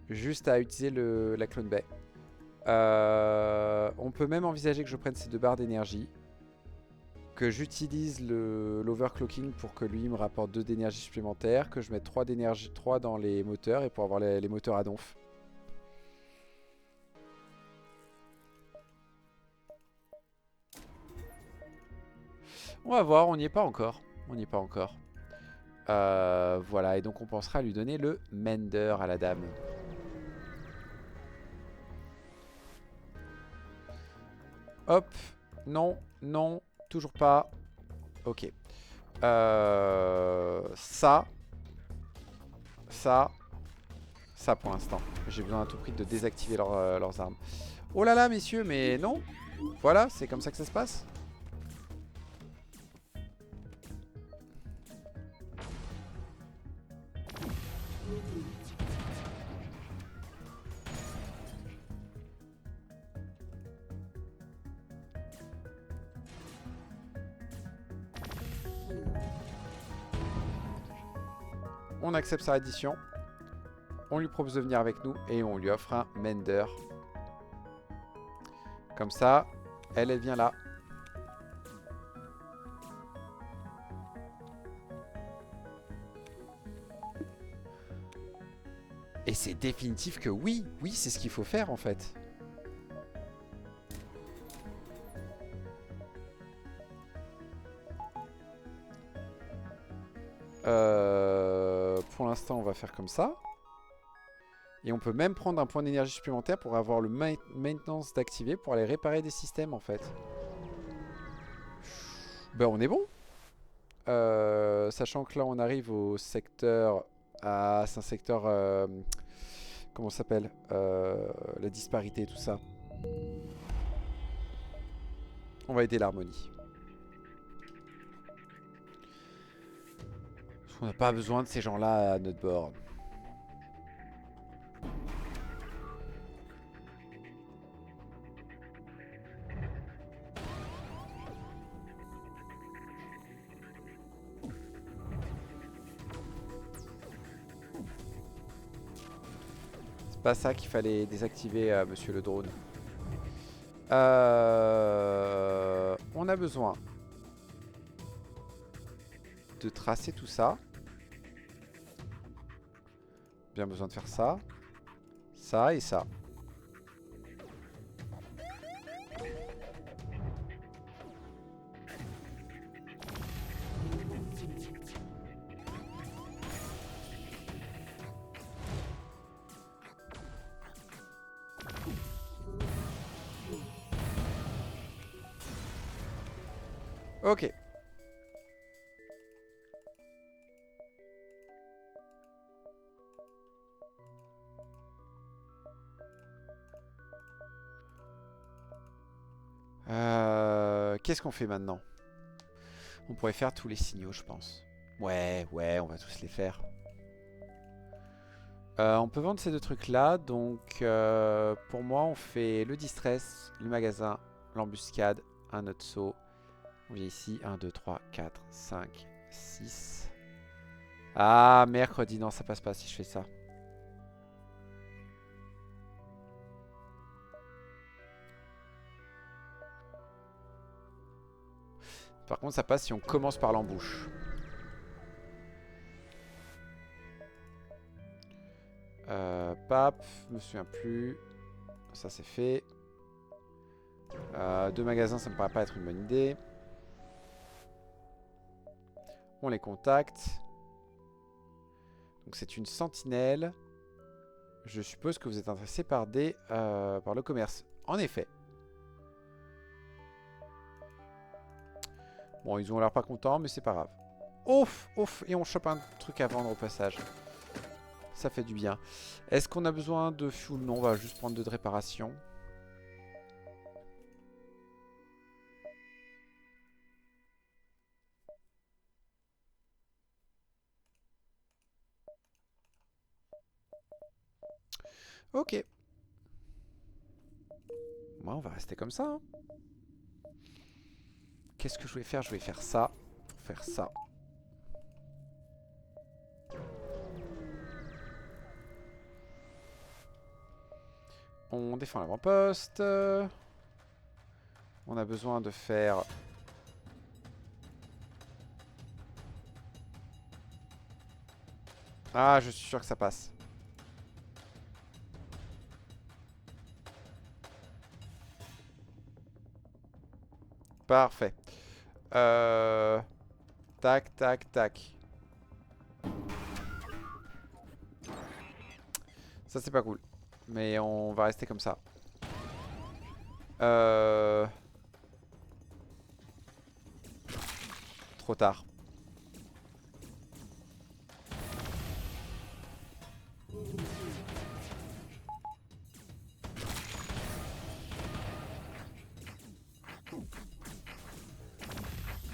Juste à utiliser la clone bay. On peut même envisager que je prenne ces 2 barres d'énergie. Que j'utilise l'overclocking pour que lui me rapporte 2 d'énergie supplémentaire. Que je mette 3 d'énergie, 3 dans les moteurs et pour avoir les moteurs à donf. On va voir, on n'y est pas encore. On n'y est pas encore. Voilà, et donc on pensera à lui donner le Mender à la dame. Hop, non, non, toujours pas. Ok. Ça pour l'instant. J'ai besoin à tout prix de désactiver leurs armes. Oh là là, messieurs, mais non. Voilà, c'est comme ça que ça se passe. On accepte sa reddition. On lui propose de venir avec nous et on lui offre un Mender. Comme ça, elle vient là. Et c'est définitif que oui, c'est ce qu'il faut faire en fait. Pour l'instant, on va faire comme ça. Et on peut même prendre un point d'énergie supplémentaire pour avoir le maintenance d'activer pour aller réparer des systèmes en fait. Ben on est bon. Sachant que là on arrive au secteur... Ah, c'est un secteur... comment ça s'appelle la disparité, tout ça. On va aider l'harmonie. On n'a pas besoin de ces gens-là à notre bord. C'est pas ça qu'il fallait désactiver, monsieur le drone. On a besoin de tracer tout ça. Bien besoin de faire ça. Ça et ça. Ok. Qu'est-ce qu'on fait maintenant? On pourrait faire tous les signaux, je pense. Ouais, ouais, on va tous les faire. On peut vendre ces deux trucs-là. Donc, pour moi, on fait le distress, le magasin, l'embuscade, un autre saut. On vient ici. 1, 2, 3, 4, 5, 6. Ah, mercredi. Non, ça passe pas si je fais ça. Par contre, ça passe si on commence par l'embouche. Pap, je me souviens plus. Ça, c'est fait. Deux magasins, ça me paraît pas être une bonne idée. On les contacte. Donc c'est une sentinelle. Je suppose que vous êtes intéressé par par le commerce. En effet. Bon, ils ont l'air pas contents, mais c'est pas grave. Ouf, ouf, et on chope un truc à vendre au passage. Ça fait du bien. Est-ce qu'on a besoin de fuel? Non, on va juste prendre 2 de réparation. Ok. Moi, on va rester comme ça. Hein. Qu'est-ce que je vais faire? Je vais faire ça. Pour faire ça. On défend l'avant-poste. On a besoin de faire... Ah, je suis sûr que ça passe. Parfait. Tac, tac, tac. Ça, c'est pas cool. Mais on va rester comme ça. Trop tard.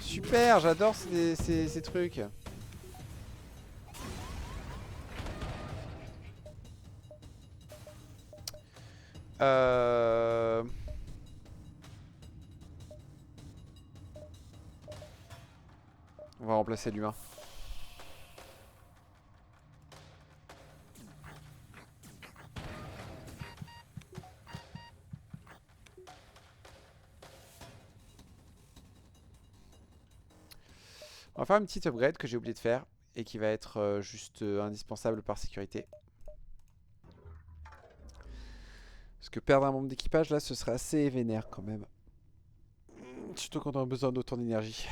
Super, j'adore ces trucs. On va remplacer l'humain. On va faire une petite upgrade que j'ai oublié de faire et qui va être juste indispensable par sécurité. Parce que perdre un membre d'équipage là, ce serait assez vénère quand même. Surtout quand on a besoin d'autant d'énergie.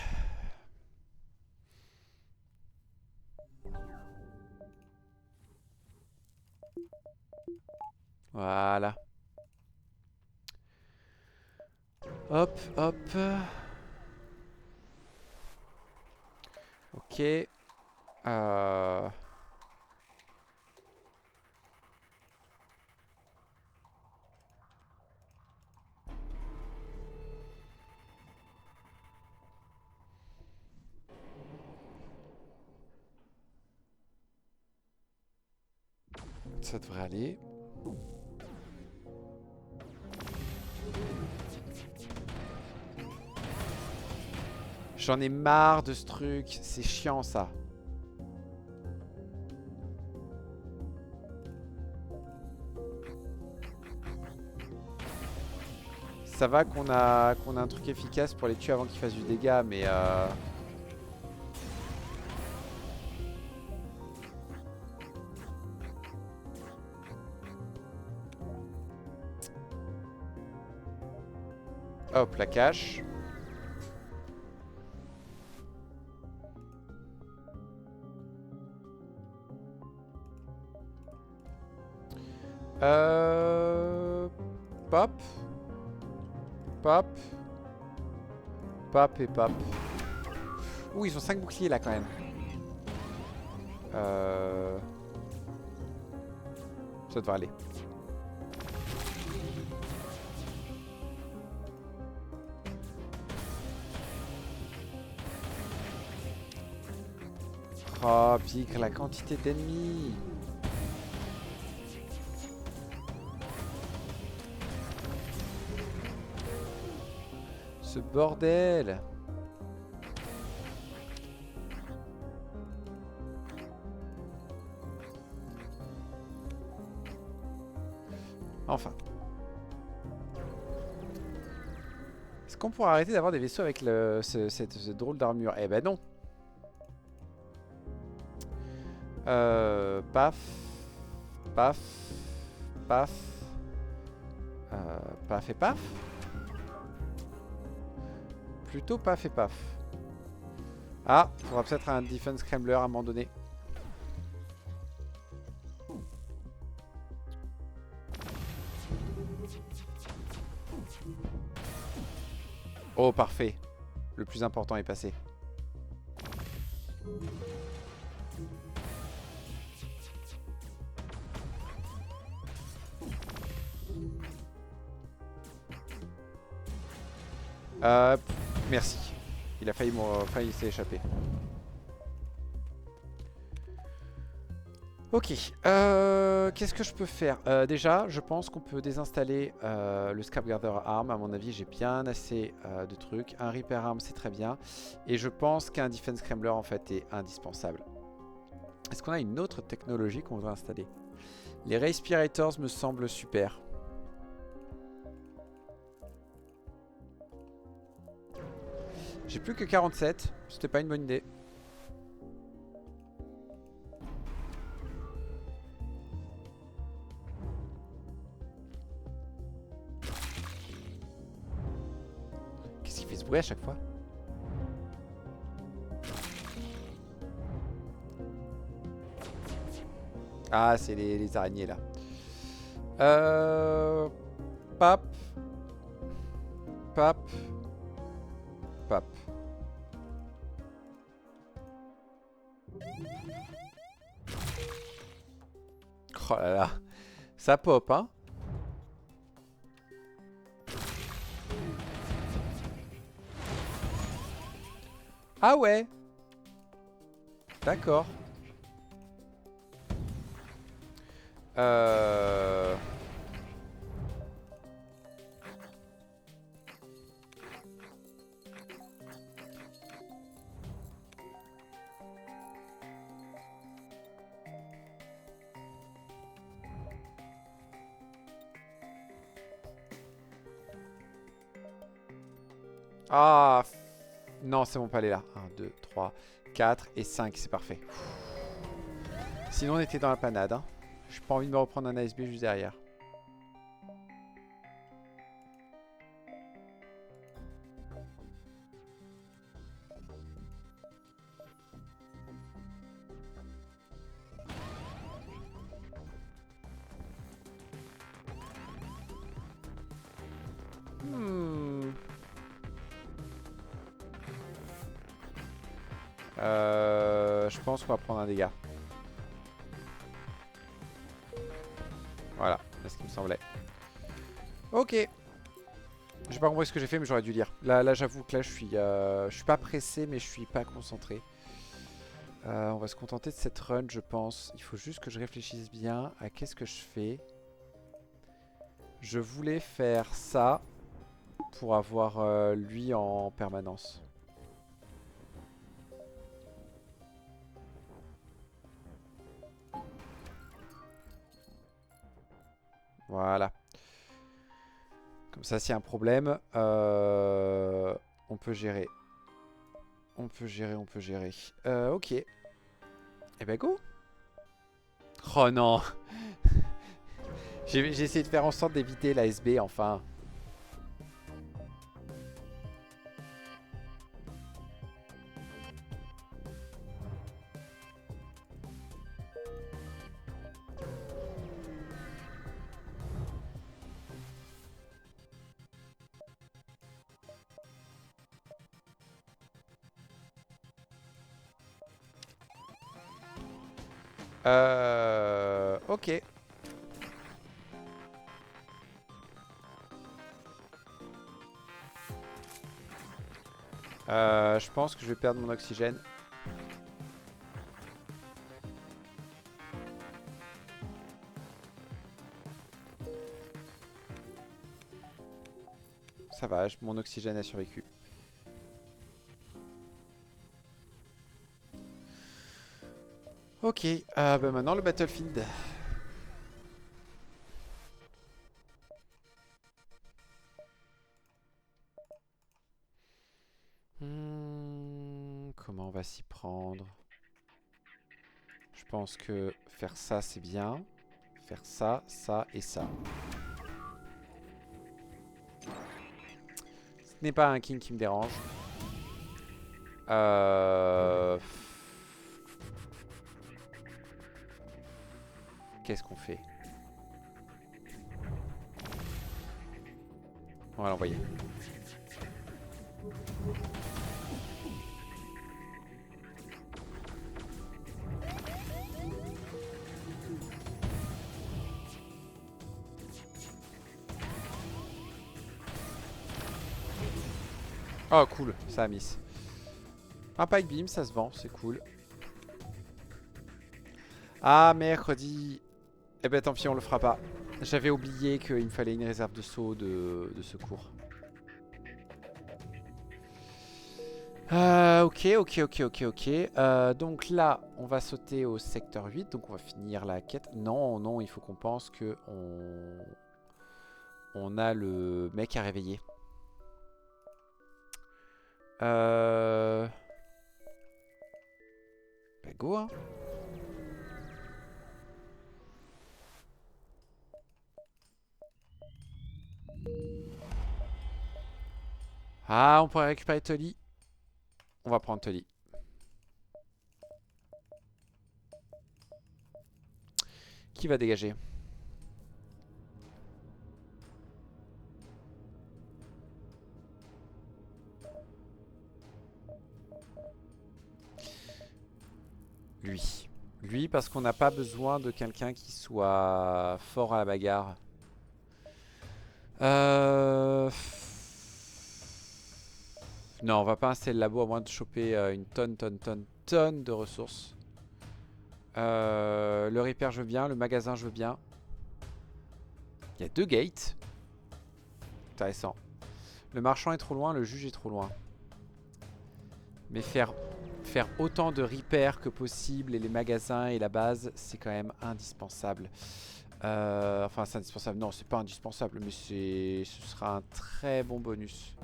Voilà. Hop, hop. Ok. Ça devrait aller. J'en ai marre de ce truc. C'est chiant ça. Ça va qu'on a un truc efficace pour les tuer avant qu'ils fassent du dégât, mais hop, la cache. Pop. Pop. Pap et pap. Ouh, ils ont 5 boucliers là quand même. Ça devrait aller. Oh, pique la quantité d'ennemis. Ce bordel. Enfin. Est-ce qu'on pourrait arrêter d'avoir des vaisseaux avec ce drôle d'armure? Eh ben non. Paf. Paf. Paf. Paf et paf. Plutôt paf et paf. Ah, il faudra peut-être un Defense Scrambler à un moment donné. Oh, parfait. Le plus important est passé. Merci. Il a failli s'échapper. Ok. Qu'est-ce que je peux faire? Déjà, je pense qu'on peut désinstaller le Scrapgather Arm. À mon avis, j'ai bien assez de trucs. Un Repair Arm, c'est très bien. Et je pense qu'un Defense Scrambler, en fait, est indispensable. Est-ce qu'on a une autre technologie qu'on voudrait installer? Les Respirators me semblent super. J'ai plus que 47. C'était pas une bonne idée. Qu'est-ce qui fait ce bruit à chaque fois? Ah, c'est les araignées là. Pap. Pap. Pap. Oh là là. Ça pop, hein. Ah ouais. D'accord. Ah. Non, c'est mon palais là. 1, 2, 3, 4 et 5. C'est parfait. Sinon, on était dans la panade. Hein. J'ai pas envie de me reprendre un ASB juste derrière. Je pense qu'on va prendre un dégât. Voilà, c'est ce qui me semblait. Ok. J'ai pas compris ce que j'ai fait, mais j'aurais dû lire. Là j'avoue que là, je suis pas pressé, mais je suis pas concentré. On va se contenter de cette run, je pense. Il faut juste que je réfléchisse bien à qu'est-ce que je fais. Je voulais faire ça pour avoir lui en permanence. Voilà. Comme ça, s'il y a un problème, on peut gérer. On peut gérer, on peut gérer. Ok. Eh ben go. Oh non. J'ai essayé de faire en sorte d'éviter la SB, enfin. Ok. Je pense que je vais perdre mon oxygène. Ça va, mon oxygène a survécu. Ok, bah maintenant le battlefield. Comment on va s'y prendre? Je pense que faire ça c'est bien. Faire ça, ça et ça. Ce n'est pas un king qui me dérange. Qu'est-ce qu'on fait? On va l'envoyer. Oh cool, ça a miss. Un pipe beam, ça se vend, c'est cool. Ah mercredi. Eh ben tant pis, on le fera pas. J'avais oublié qu'il me fallait une réserve de saut de secours. Ok. Donc là, on va sauter au secteur 8. Donc on va finir la quête. Non, il faut qu'on pense que on a le mec à réveiller. Bah go hein. Ah, on pourrait récupérer Tully. On va prendre Tully. Qui va dégager? Lui. Lui parce qu'on n'a pas besoin de quelqu'un qui soit fort à la bagarre. Non, on va pas installer le labo à moins de choper une tonne de ressources. Le repair je veux bien, le magasin je veux bien. Il y a 2 gates. Intéressant. Le marchand est trop loin, le juge est trop loin. Mais faire autant de repairs que possible et les magasins et la base, c'est quand même indispensable. Enfin, c'est indispensable. Non, c'est pas indispensable, mais ce sera un très bon bonus.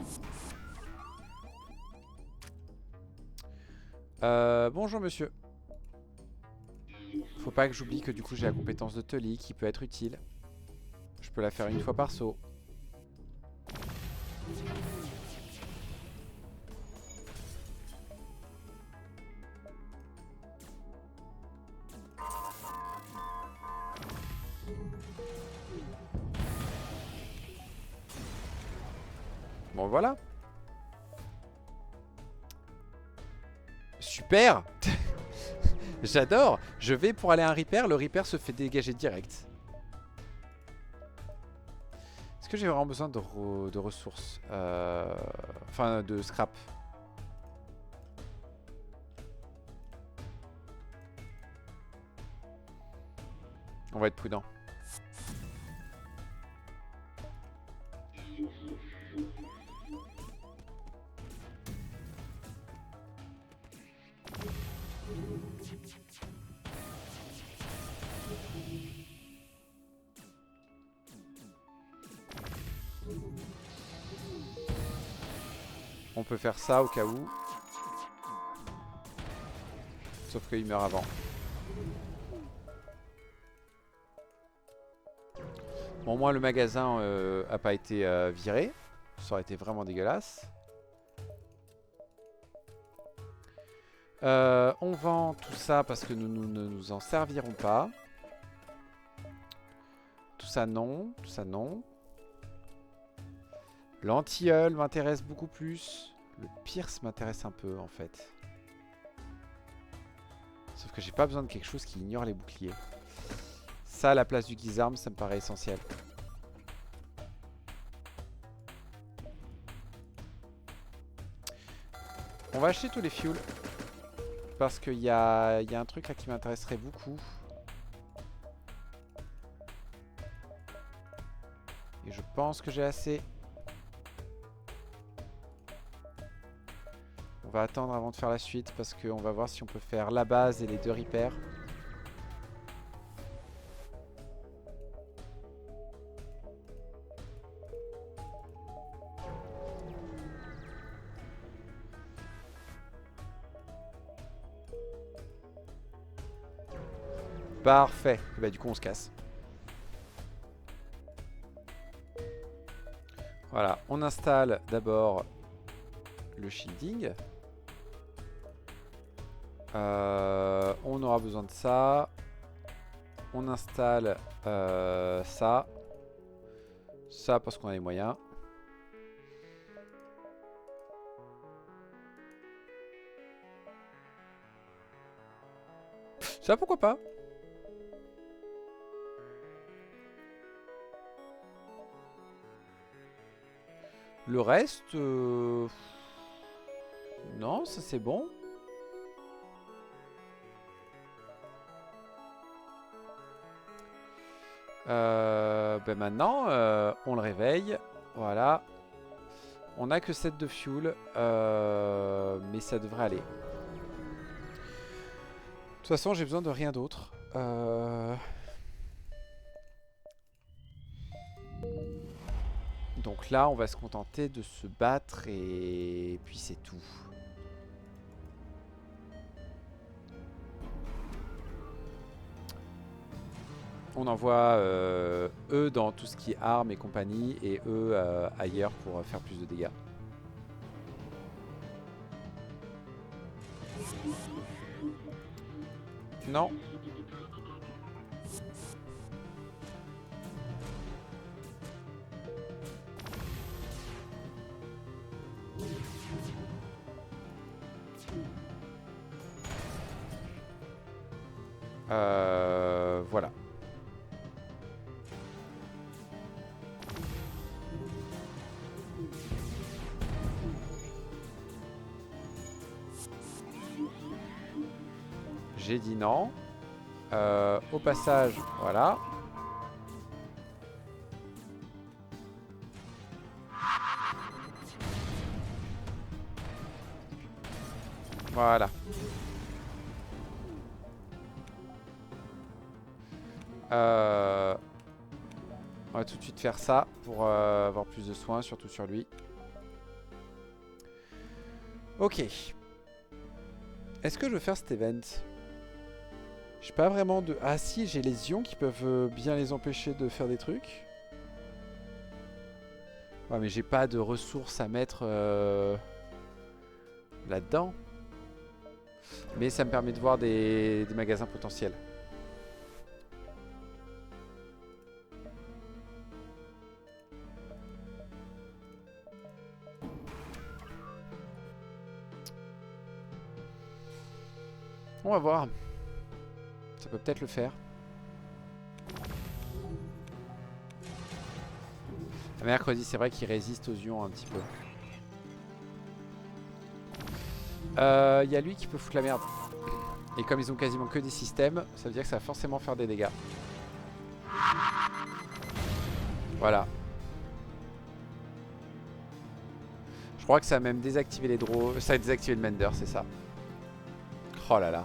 Bonjour monsieur. Faut pas que j'oublie que du coup j'ai la compétence de Tully qui peut être utile. Je peux la faire une fois par saut. Bon voilà. Super. J'adore. Je vais pour aller à un repair. Le repair se fait dégager direct. Est-ce que j'ai vraiment besoin de ressources enfin, de scrap. On va être prudent. On peut faire ça au cas où. Sauf qu'il meurt avant. Bon, au moins le magasin a pas été viré. Ça aurait été vraiment dégueulasse. On vend tout ça parce que nous ne nous en servirons pas. Tout ça non, tout ça non. L'anti-hull m'intéresse beaucoup plus. Le Pierce m'intéresse un peu en fait. Sauf que j'ai pas besoin de quelque chose qui ignore les boucliers. Ça, à la place du Guisarme, ça me paraît essentiel. On va acheter tous les fuels. Parce qu'il y a un truc là qui m'intéresserait beaucoup. Et je pense que j'ai assez. On va attendre avant de faire la suite parce qu'on va voir si on peut faire la base et les 2 repairs. Parfait. Et bah du coup on se casse. Voilà, on installe d'abord le shielding. On aura besoin de ça. On installe ça. Ça parce qu'on a les moyens. Ça pourquoi pas. Le reste... Non, ça c'est bon. Ben maintenant, on le réveille. Voilà. On a que 7 de fuel. Mais ça devrait aller. De toute façon, j'ai besoin de rien d'autre. Donc là, on va se contenter de se battre et puis c'est tout. On envoie eux dans tout ce qui est armes et compagnie et eux ailleurs pour faire plus de dégâts. Non. Voilà. J'ai dit non. Au passage, voilà. Voilà. On va tout de suite faire ça pour avoir plus de soins, surtout sur lui. Ok. Est-ce que je veux faire cet event? J'ai pas vraiment de... Ah si, j'ai les ions qui peuvent bien les empêcher de faire des trucs. Ouais, mais j'ai pas de ressources à mettre là-dedans. Mais ça me permet de voir des magasins potentiels. On va voir. Ça peut peut-être le faire. Mercredi, c'est vrai qu'il résiste aux ions un petit peu. Il y a lui qui peut foutre la merde. Et comme ils ont quasiment que des systèmes, ça veut dire que ça va forcément faire des dégâts. Voilà. Je crois que ça a même désactivé les draws. Ça a désactivé le Mender, c'est ça. Oh là là.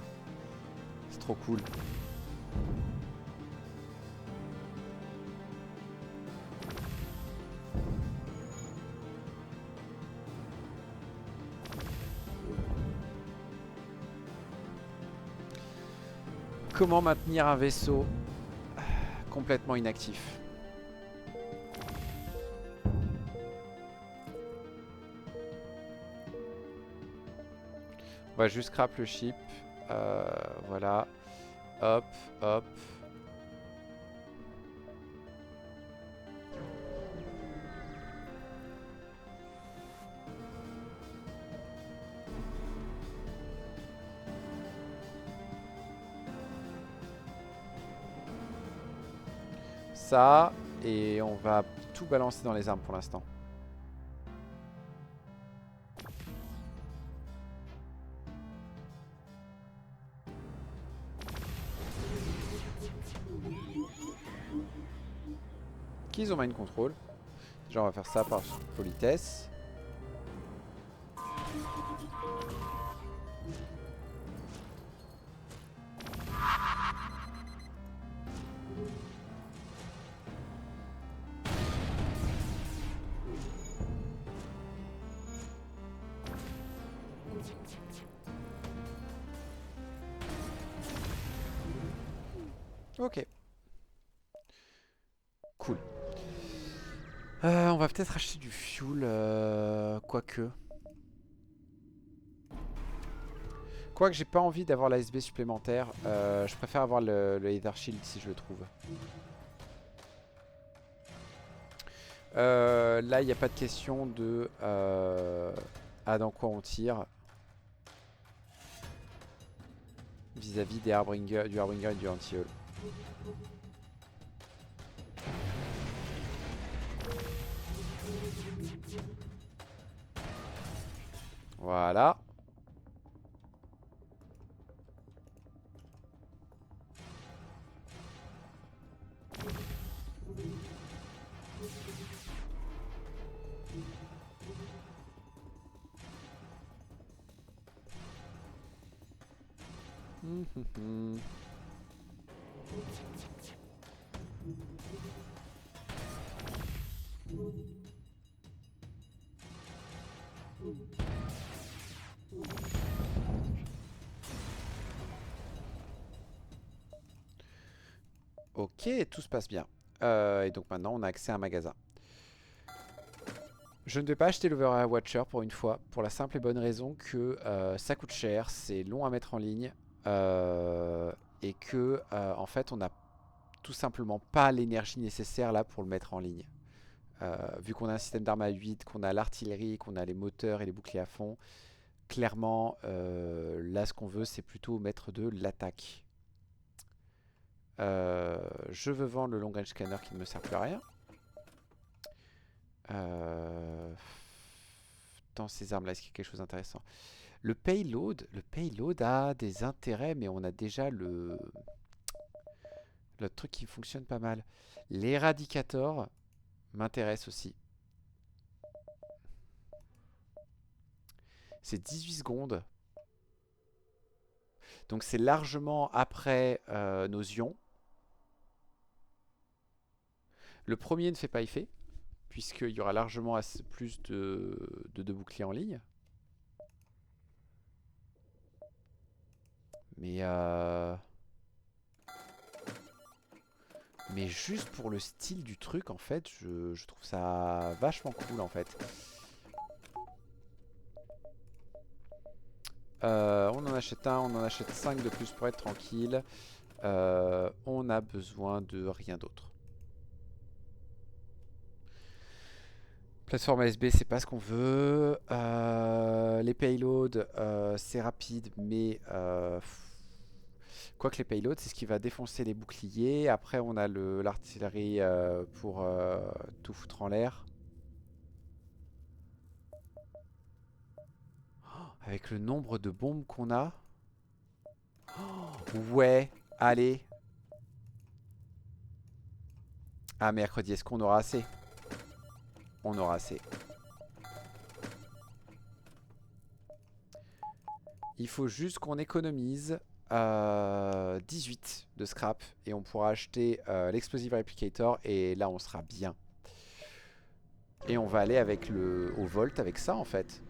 C'est trop cool. Comment maintenir un vaisseau complètement inactif? On va juste scrap le ship. Voilà. Hop, hop. ça. Et on va tout balancer dans les armes pour l'instant. Qu'ils ont mind control. Déjà on va faire ça par politesse. Ok. Cool. On va peut-être acheter du fuel, quoique. Quoique j'ai pas envie d'avoir l'ASB supplémentaire, je préfère avoir le Ether Shield si je le trouve. Là il n'y a pas de question de dans quoi on tire vis-à-vis des Harbinger, du Harbinger et du Anti-Hull. Voilà. Ok, tout se passe bien. Et donc maintenant on a accès à un magasin. Je ne vais pas acheter l'Overwatcher Watcher pour une fois, pour la simple et bonne raison que ça coûte cher, c'est long à mettre en ligne, et que en fait on n'a tout simplement pas l'énergie nécessaire là pour le mettre en ligne. Vu qu'on a un système d'armes à 8, qu'on a l'artillerie, qu'on a les moteurs et les boucliers à fond, clairement là ce qu'on veut c'est plutôt mettre de l'attaque. Je veux vendre le long range scanner qui ne me sert plus à rien. Dans ces armes là, est-ce qu'il y a quelque chose d'intéressant? Le payload a des intérêts, mais on a déjà le truc qui fonctionne pas mal. L'éradicator m'intéresse aussi. C'est 18 secondes. Donc c'est largement après nos ions. Le premier ne fait pas effet, puisqu'il y aura largement plus de boucliers en ligne. Mais juste pour le style du truc, en fait, je trouve ça vachement cool, en fait. On en achète un, on en achète 5 de plus pour être tranquille. On a besoin de rien d'autre. Plateforme ASB, c'est pas ce qu'on veut. Les payloads, c'est rapide, mais quoique les payloads, c'est ce qui va défoncer les boucliers. Après, on a l'artillerie pour tout foutre en l'air. Avec le nombre de bombes qu'on a. Ouais, allez. Ah, mercredi, est-ce qu'on aura assez? On aura assez. Il faut juste qu'on économise 18 de scrap et on pourra acheter l'explosive replicator et là on sera bien. Et on va aller avec au volt avec ça en fait.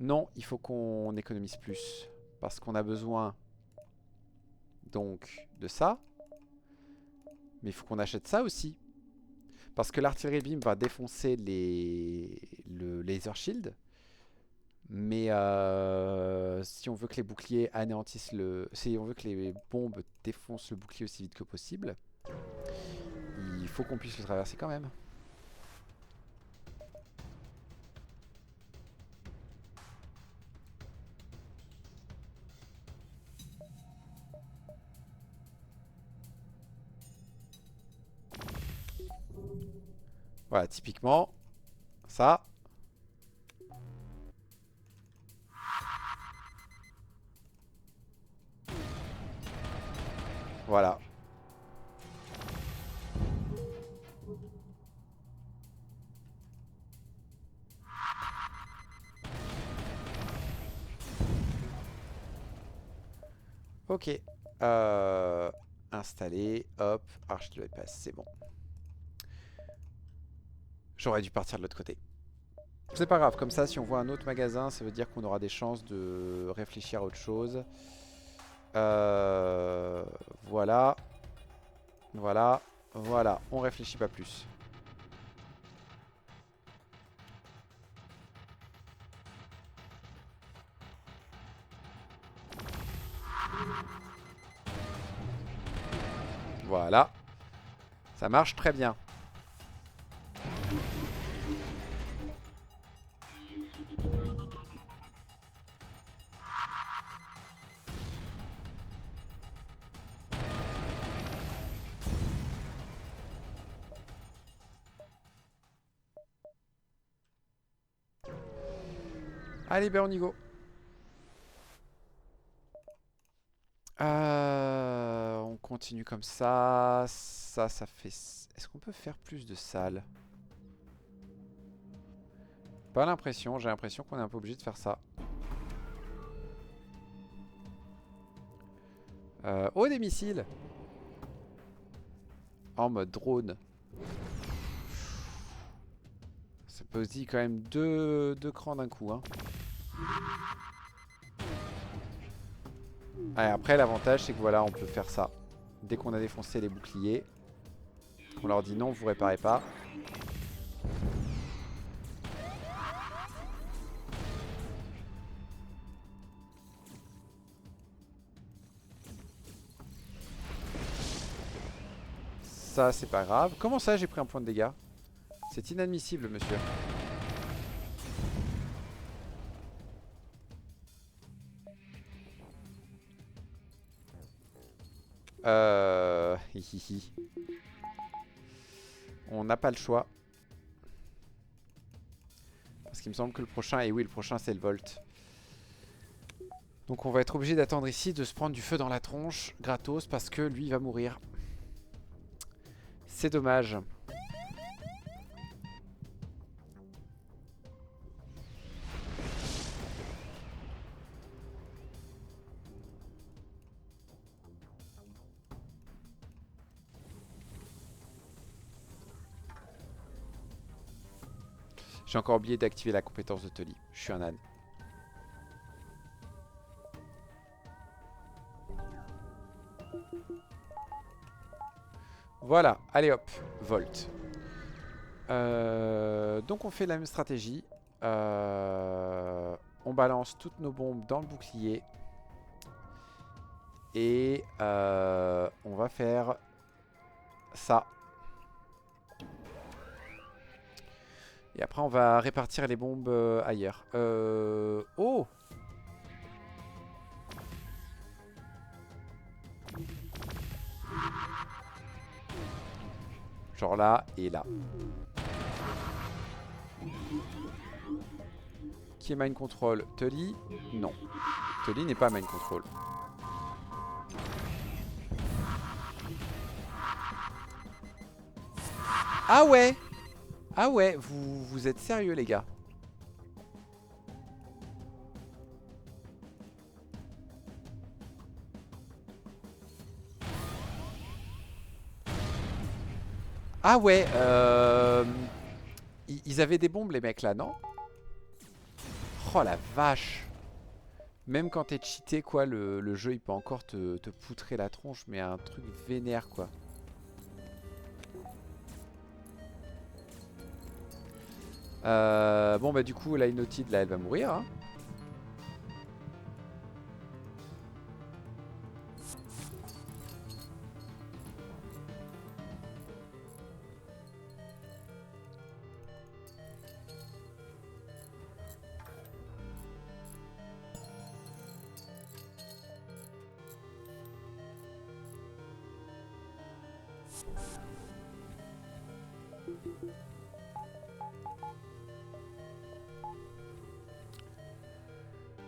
Non, il faut qu'on économise plus parce qu'on a besoin donc de ça. Mais il faut qu'on achète ça aussi. Parce que l'artillerie beam va défoncer le laser shield. Mais si on veut que les boucliers anéantissent si on veut que les bombes défoncent le bouclier aussi vite que possible, il faut qu'on puisse le traverser quand même. Voilà, typiquement, ça. Voilà. Ok. Installé. Hop. Arche de bypass. C'est bon. J'aurais dû partir de l'autre côté. C'est pas grave. Comme ça, si on voit un autre magasin, ça veut dire qu'on aura des chances de réfléchir à autre chose. Voilà. Voilà. Voilà. On réfléchit pas plus. Voilà. Ça marche très bien. Allez, ben on y go. On continue comme ça. Ça fait... Est-ce qu'on peut faire plus de salles? Pas l'impression. J'ai l'impression qu'on est un peu obligé de faire ça. Oh, des missiles! En mode drone. Ça peut aussi quand même deux crans d'un coup. Hein. Allez, après, l'avantage, c'est que voilà, on peut faire ça. Dès qu'on a défoncé les boucliers, on leur dit non, vous réparez pas. Ça, c'est pas grave. Comment ça, j'ai pris un point de dégâts? C'est inadmissible, monsieur. Hihihi. On n'a pas le choix. Parce qu'il me semble que le prochain... Et oui, le prochain, c'est le Volt. Donc on va être obligé d'attendre ici, de se prendre du feu dans la tronche, gratos, parce que lui, il va mourir. C'est dommage. J'ai encore oublié d'activer la compétence de Tully. Je suis un âne. Voilà, allez hop, Volt. Donc on fait la même stratégie. On balance toutes nos bombes dans le bouclier. Et on va faire ça. Et après on va répartir les bombes ailleurs. Oh! Genre là et là. Qui est mind control? Tully? Non. Tully n'est pas mind control. Ah ouais! Ah ouais, vous êtes sérieux les gars? Ah ouais, ils avaient des bombes les mecs là, non? Oh la vache! Même quand t'es cheaté quoi, le jeu il peut encore te poutrer la tronche, mais un truc vénère quoi. Bon bah du coup la Inotide là elle va mourir hein.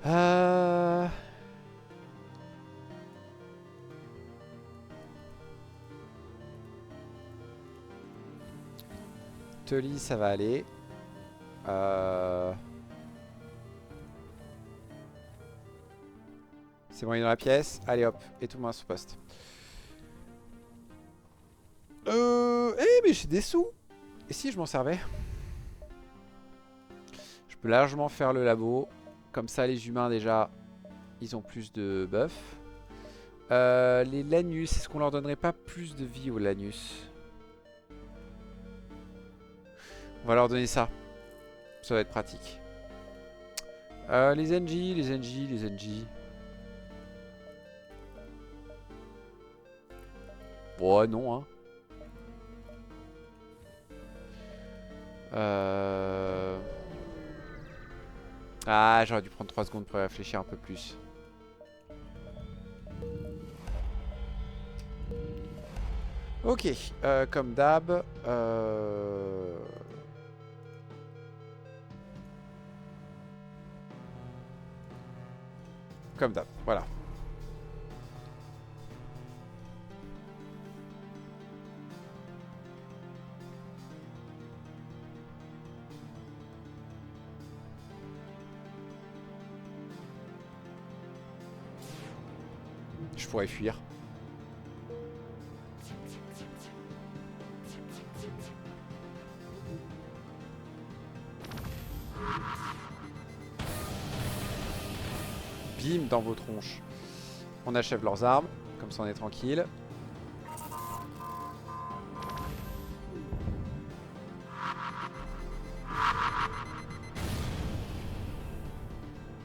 Euh... Tully, ça va aller. C'est bon, il est dans la pièce. Allez hop, et tout le monde à son poste. Mais j'ai des sous. Et si je m'en servais? Je peux largement faire le labo. Comme ça, les humains, déjà, ils ont plus de buff. Les Lanus, est-ce qu'on leur donnerait pas plus de vie aux Lanus? On va leur donner ça. Ça va être pratique. Les NJ, les NJ, les NJ. Oh non, hein. Ah, j'aurais dû prendre 3 secondes pour y réfléchir un peu plus. Ok, comme d'hab. Comme d'hab, voilà. Je pourrais fuir. Bim dans vos tronches. On achève leurs armes, comme ça on est tranquille.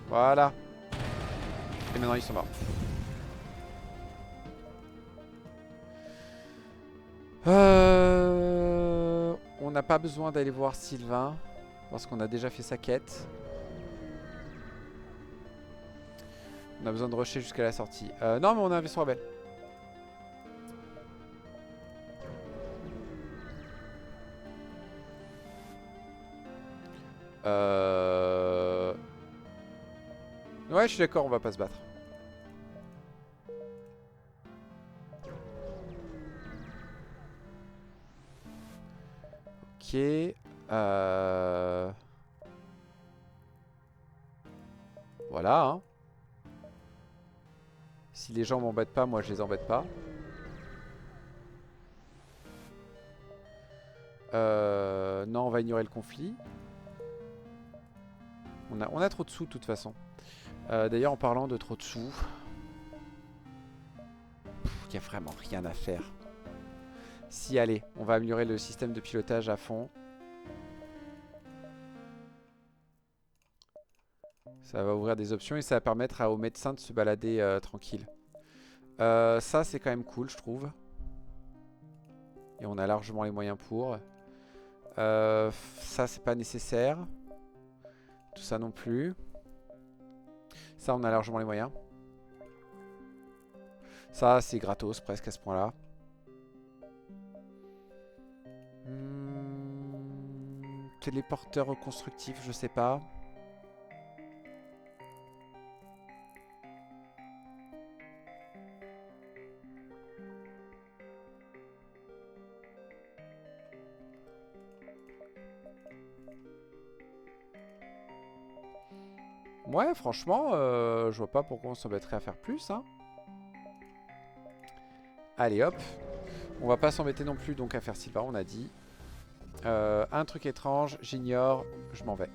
Voilà. Et maintenant ils sont morts. On n'a pas besoin d'aller voir Sylvain parce qu'on a déjà fait sa quête. On a besoin de rusher jusqu'à la sortie. Non, mais on a un vaisseau rebelle. Ouais, je suis d'accord, on va pas se battre. Ok. Voilà, hein. Si les gens m'embêtent pas, moi je les embête pas. Non, on va ignorer le conflit. On a trop de sous de toute façon. D'ailleurs, en parlant de trop de sous, il n'y a vraiment rien à faire. Si, allez, on va améliorer le système de pilotage à fond. Ça va ouvrir des options et ça va permettre aux médecins de se balader tranquille. Ça, c'est quand même cool, je trouve. Et on a largement les moyens pour. Ça, c'est pas nécessaire. Tout ça non plus. Ça, on a largement les moyens. Ça, c'est gratos presque à ce point-là. Téléporteur reconstructif, je sais pas. Ouais, franchement, je vois pas pourquoi on s'embêterait à faire plus, hein. Allez, hop. On va pas s'embêter non plus donc à faire Sylvain, on a dit. Un truc étrange, j'ignore, je m'en vais.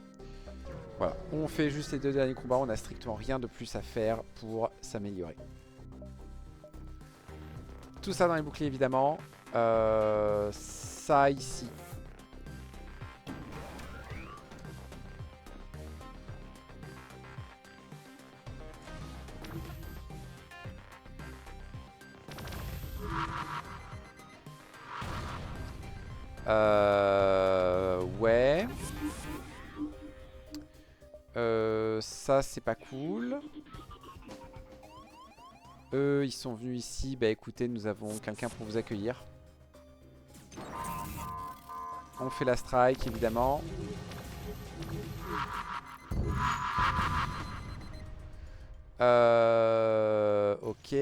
Voilà, on fait juste les 2 derniers combats, on a strictement rien de plus à faire pour s'améliorer. Tout ça dans les boucliers évidemment. Ça ici. Ouais. Ça c'est pas cool. Eux ils sont venus ici. Bah écoutez, nous avons quelqu'un pour vous accueillir. On fait la strike évidemment. Ok.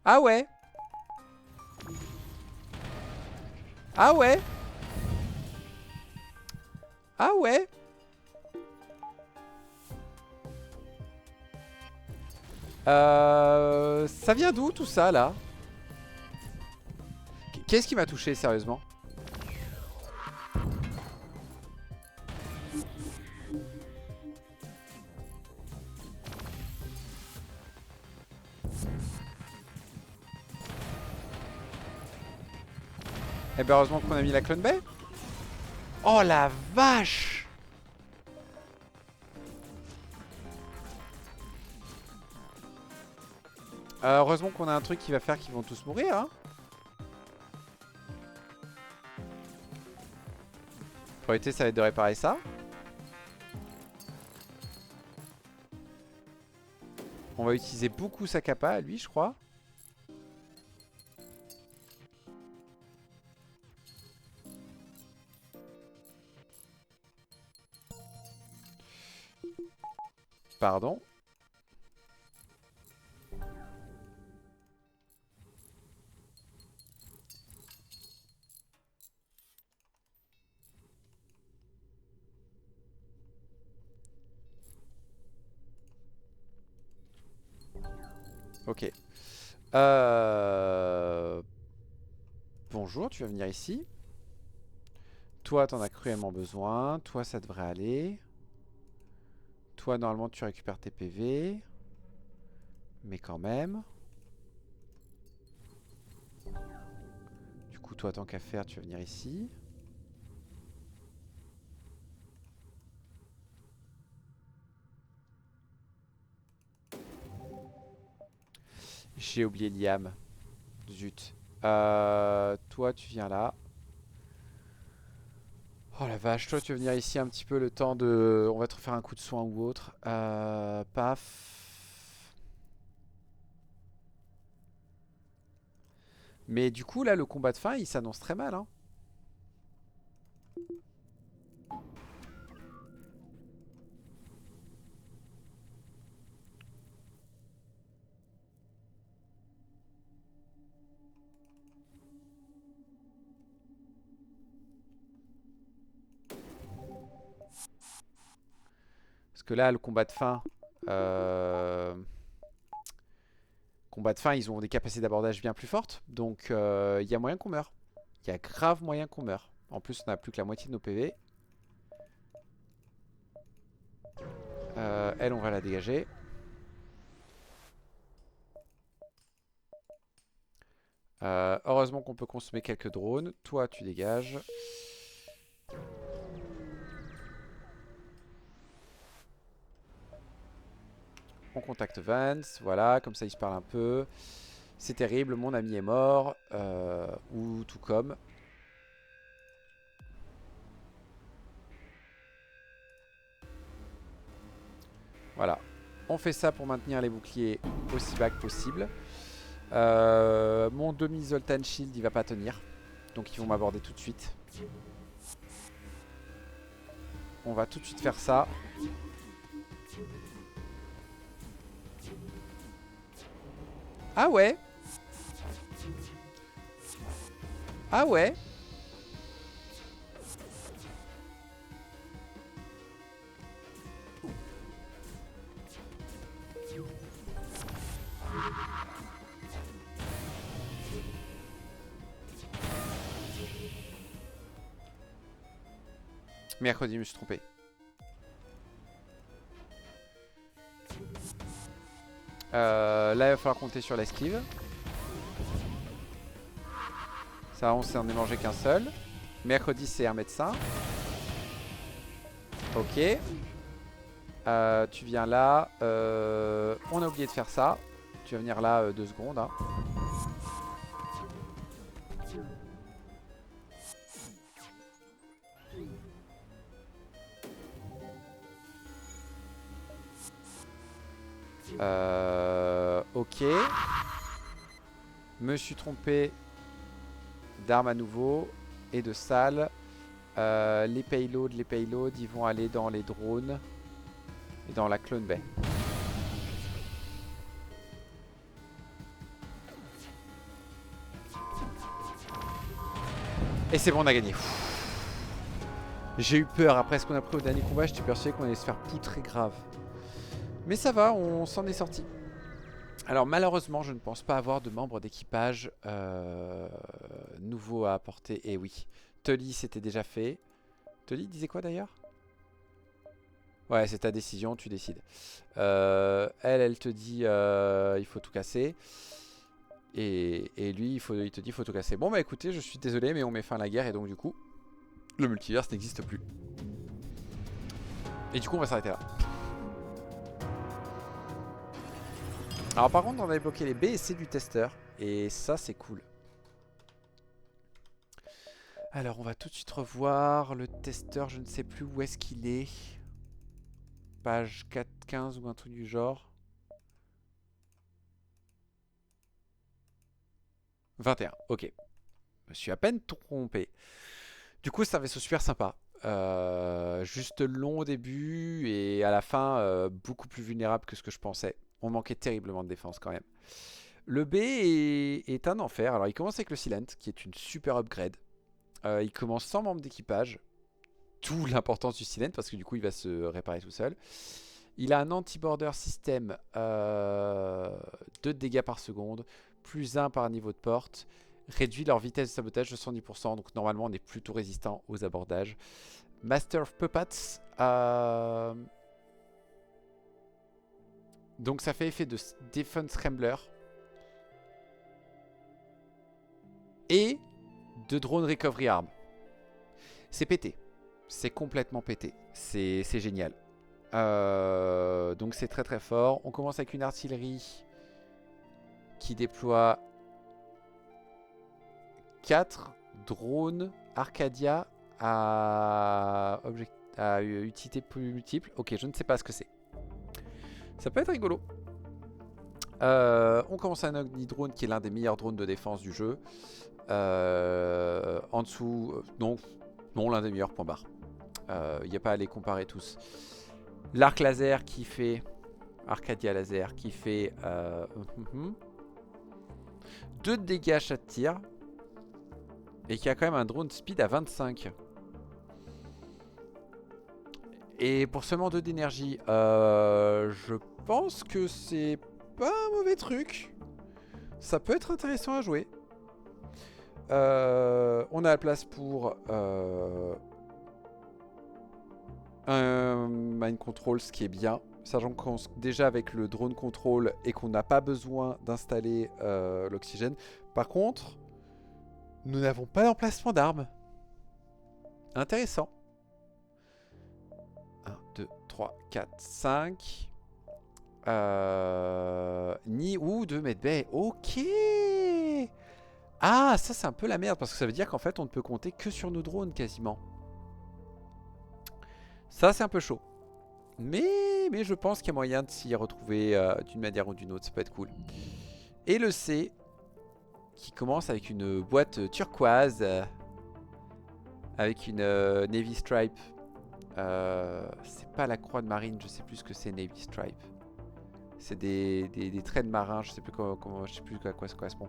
Ah ouais. Ah ouais. Ah ouais. Ça vient d'où tout ça là? Qu'est-ce qui m'a touché sérieusement? Eh ben heureusement qu'on a mis la clone baie. Oh la vache! Heureusement qu'on a un truc qui va faire qu'ils vont tous mourir, hein. Priorité, ça va être de réparer ça. On va utiliser beaucoup sa capa, lui, je crois. Pardon. Ok. Bonjour, tu vas venir ici. Toi, t'en as cruellement besoin. Toi, ça devrait aller. Toi, normalement, tu récupères tes PV. Mais quand même. Du coup, toi, tant qu'à faire, tu vas venir ici. J'ai oublié Liam. Zut. Toi, tu viens là. Oh la vache, toi, tu vas venir ici un petit peu le temps de... On va te refaire un coup de soin ou autre. Paf. Mais du coup, là, le combat de fin, il s'annonce très mal, hein. Parce que là, le combat de fin... Combat de fin, ils ont des capacités d'abordage bien plus fortes. Donc, il y a moyen qu'on meure. Il y a grave moyen qu'on meure. En plus, on n'a plus que la moitié de nos PV. Elle, on va la dégager. Heureusement qu'on peut consommer quelques drones. Toi, tu dégages. On contacte Vance. Voilà, comme ça, il se parle un peu. C'est terrible, mon ami est mort. Ou tout comme. Voilà. On fait ça pour maintenir les boucliers aussi bas que possible. Mon demi-Zoltan Shield, il va pas tenir. Donc ils vont m'aborder tout de suite. On va tout de suite faire ça. Ah ouais. Ah ouais. Mercredi, je me suis trompé. Là, il va falloir compter sur l'esquive. Ça, on s'en est mangé qu'un seul. Mercredi, c'est un médecin. Ok. Tu viens là. On a oublié de faire ça. Tu vas venir là 2 secondes. Hein. Ok. Me suis trompé d'armes à nouveau et de salles. Les payloads, ils vont aller dans les drones. Et dans la Clone Bay. Et c'est bon, on a gagné. J'ai eu peur après ce qu'on a pris au dernier combat. J'étais persuadé qu'on allait se faire poutrer grave. Mais ça va, on s'en est sorti. Alors malheureusement, je ne pense pas avoir de membres d'équipage nouveaux à apporter. Et oui, Tully c'était déjà fait. Tully disait quoi d'ailleurs? Ouais, c'est ta décision, tu décides. Elle te dit il faut tout casser. Et lui, il te dit il faut tout casser. Bon bah écoutez, je suis désolé, mais on met fin à la guerre et donc du coup, le multiverse n'existe plus. Et du coup, on va s'arrêter là. Alors par contre, on a débloqué les B et C du testeur. Et ça, c'est cool. Alors, on va tout de suite revoir le testeur. Je ne sais plus où est-ce qu'il est. Page 4.15 ou un truc du genre. 21, ok. Je me suis à peine trompé. Du coup, c'est un vaisseau super sympa. Juste long au début et à la fin, beaucoup plus vulnérable que ce que je pensais. On manquait terriblement de défense quand même. Le B est un enfer. Alors, il commence avec le Silent, qui est une super upgrade. Il commence sans membre d'équipage. Tout l'importance du Silent, parce que du coup, il va se réparer tout seul. Il a un anti-border system, 2 dégâts par seconde, plus 1 par niveau de porte. Réduit leur vitesse de sabotage de 110%, donc normalement on est plutôt résistant aux abordages. Master of Puppets. Donc ça fait effet de Defense Scrambler. Et de Drone Recovery Arm. C'est pété. C'est complètement pété. C'est génial. Donc c'est très très fort. On commence avec une artillerie qui déploie 4 drones Arcadia à utilité plus multiple. Ok, je ne sais pas ce que c'est. Ça peut être rigolo. On commence avec un Ogni Drone qui est l'un des meilleurs drones de défense du jeu. En dessous, non, l'un des meilleurs, point barre. Il n'y a pas à les comparer tous. L'arc laser qui fait... Arcadia laser qui fait 2 dégâts à chaque tir. Et qui a quand même un drone speed à 25. Et pour seulement 2 d'énergie, je pense que c'est pas un mauvais truc. Ça peut être intéressant à jouer. On a la place pour un Mind Control, ce qui est bien. Sachant qu'on commence déjà avec le drone control et qu'on n'a pas besoin d'installer l'oxygène. Par contre, nous n'avons pas d'emplacement d'armes. Intéressant. 1, 2, 3, 4, 5. Ni ou de medbay. Ok. Ah, ça c'est un peu la merde parce que ça veut dire qu'en fait on ne peut compter que sur nos drones quasiment. Ça c'est un peu chaud. Mais je pense qu'il y a moyen de s'y retrouver d'une manière ou d'une autre. Ça peut être cool. Et le C qui commence avec une boîte turquoise avec une Navy Stripe. C'est pas la croix de marine, je sais plus ce que c'est Navy Stripe. C'est des traits de marin, je sais plus comment, je sais plus à quoi ça correspond.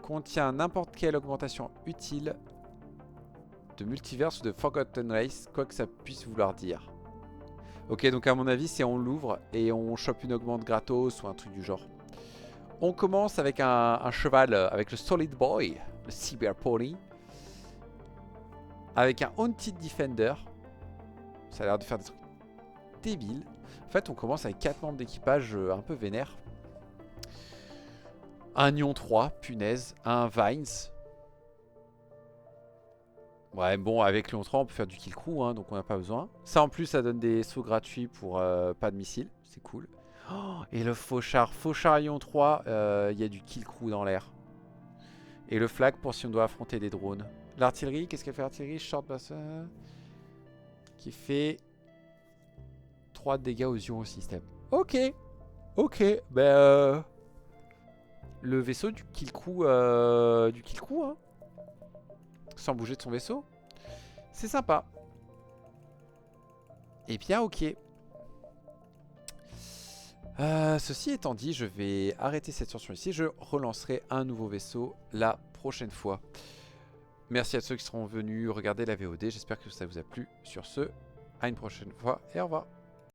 Contient n'importe quelle augmentation utile de multiverse ou de Forgotten Race, quoi que ça puisse vouloir dire. Ok, donc à mon avis, c'est on l'ouvre et on chope une augmente gratos ou un truc du genre. On commence avec un cheval, avec le Solid Boy, le Cyber Pony. Avec un Haunted Defender. Ça a l'air de faire des trucs débiles. En fait, on commence avec 4 membres d'équipage un peu vénères. Un Nion 3, punaise. Un Vines. Ouais, bon, avec Lion 3, on peut faire du kill crew, hein, donc on n'a pas besoin. Ça, en plus, ça donne des sauts gratuits pour pas de missiles. C'est cool. Oh, et le Fauchard. Fauchard Lion 3, il y a du kill crew dans l'air. Et le flag pour si on doit affronter des drones. L'artillerie, qu'est-ce qu'elle fait l'artillerie? Short Bassin. Qui fait 3 dégâts aux ions au système. Ok. Ok. Ben le vaisseau du kill crew, hein. Sans bouger de son vaisseau. C'est sympa. Eh bien, ok. Ceci étant dit, je vais arrêter cette session ici. Je relancerai un nouveau vaisseau la prochaine fois. Merci à ceux qui seront venus regarder la VOD. J'espère que ça vous a plu. Sur ce, à une prochaine fois et au revoir.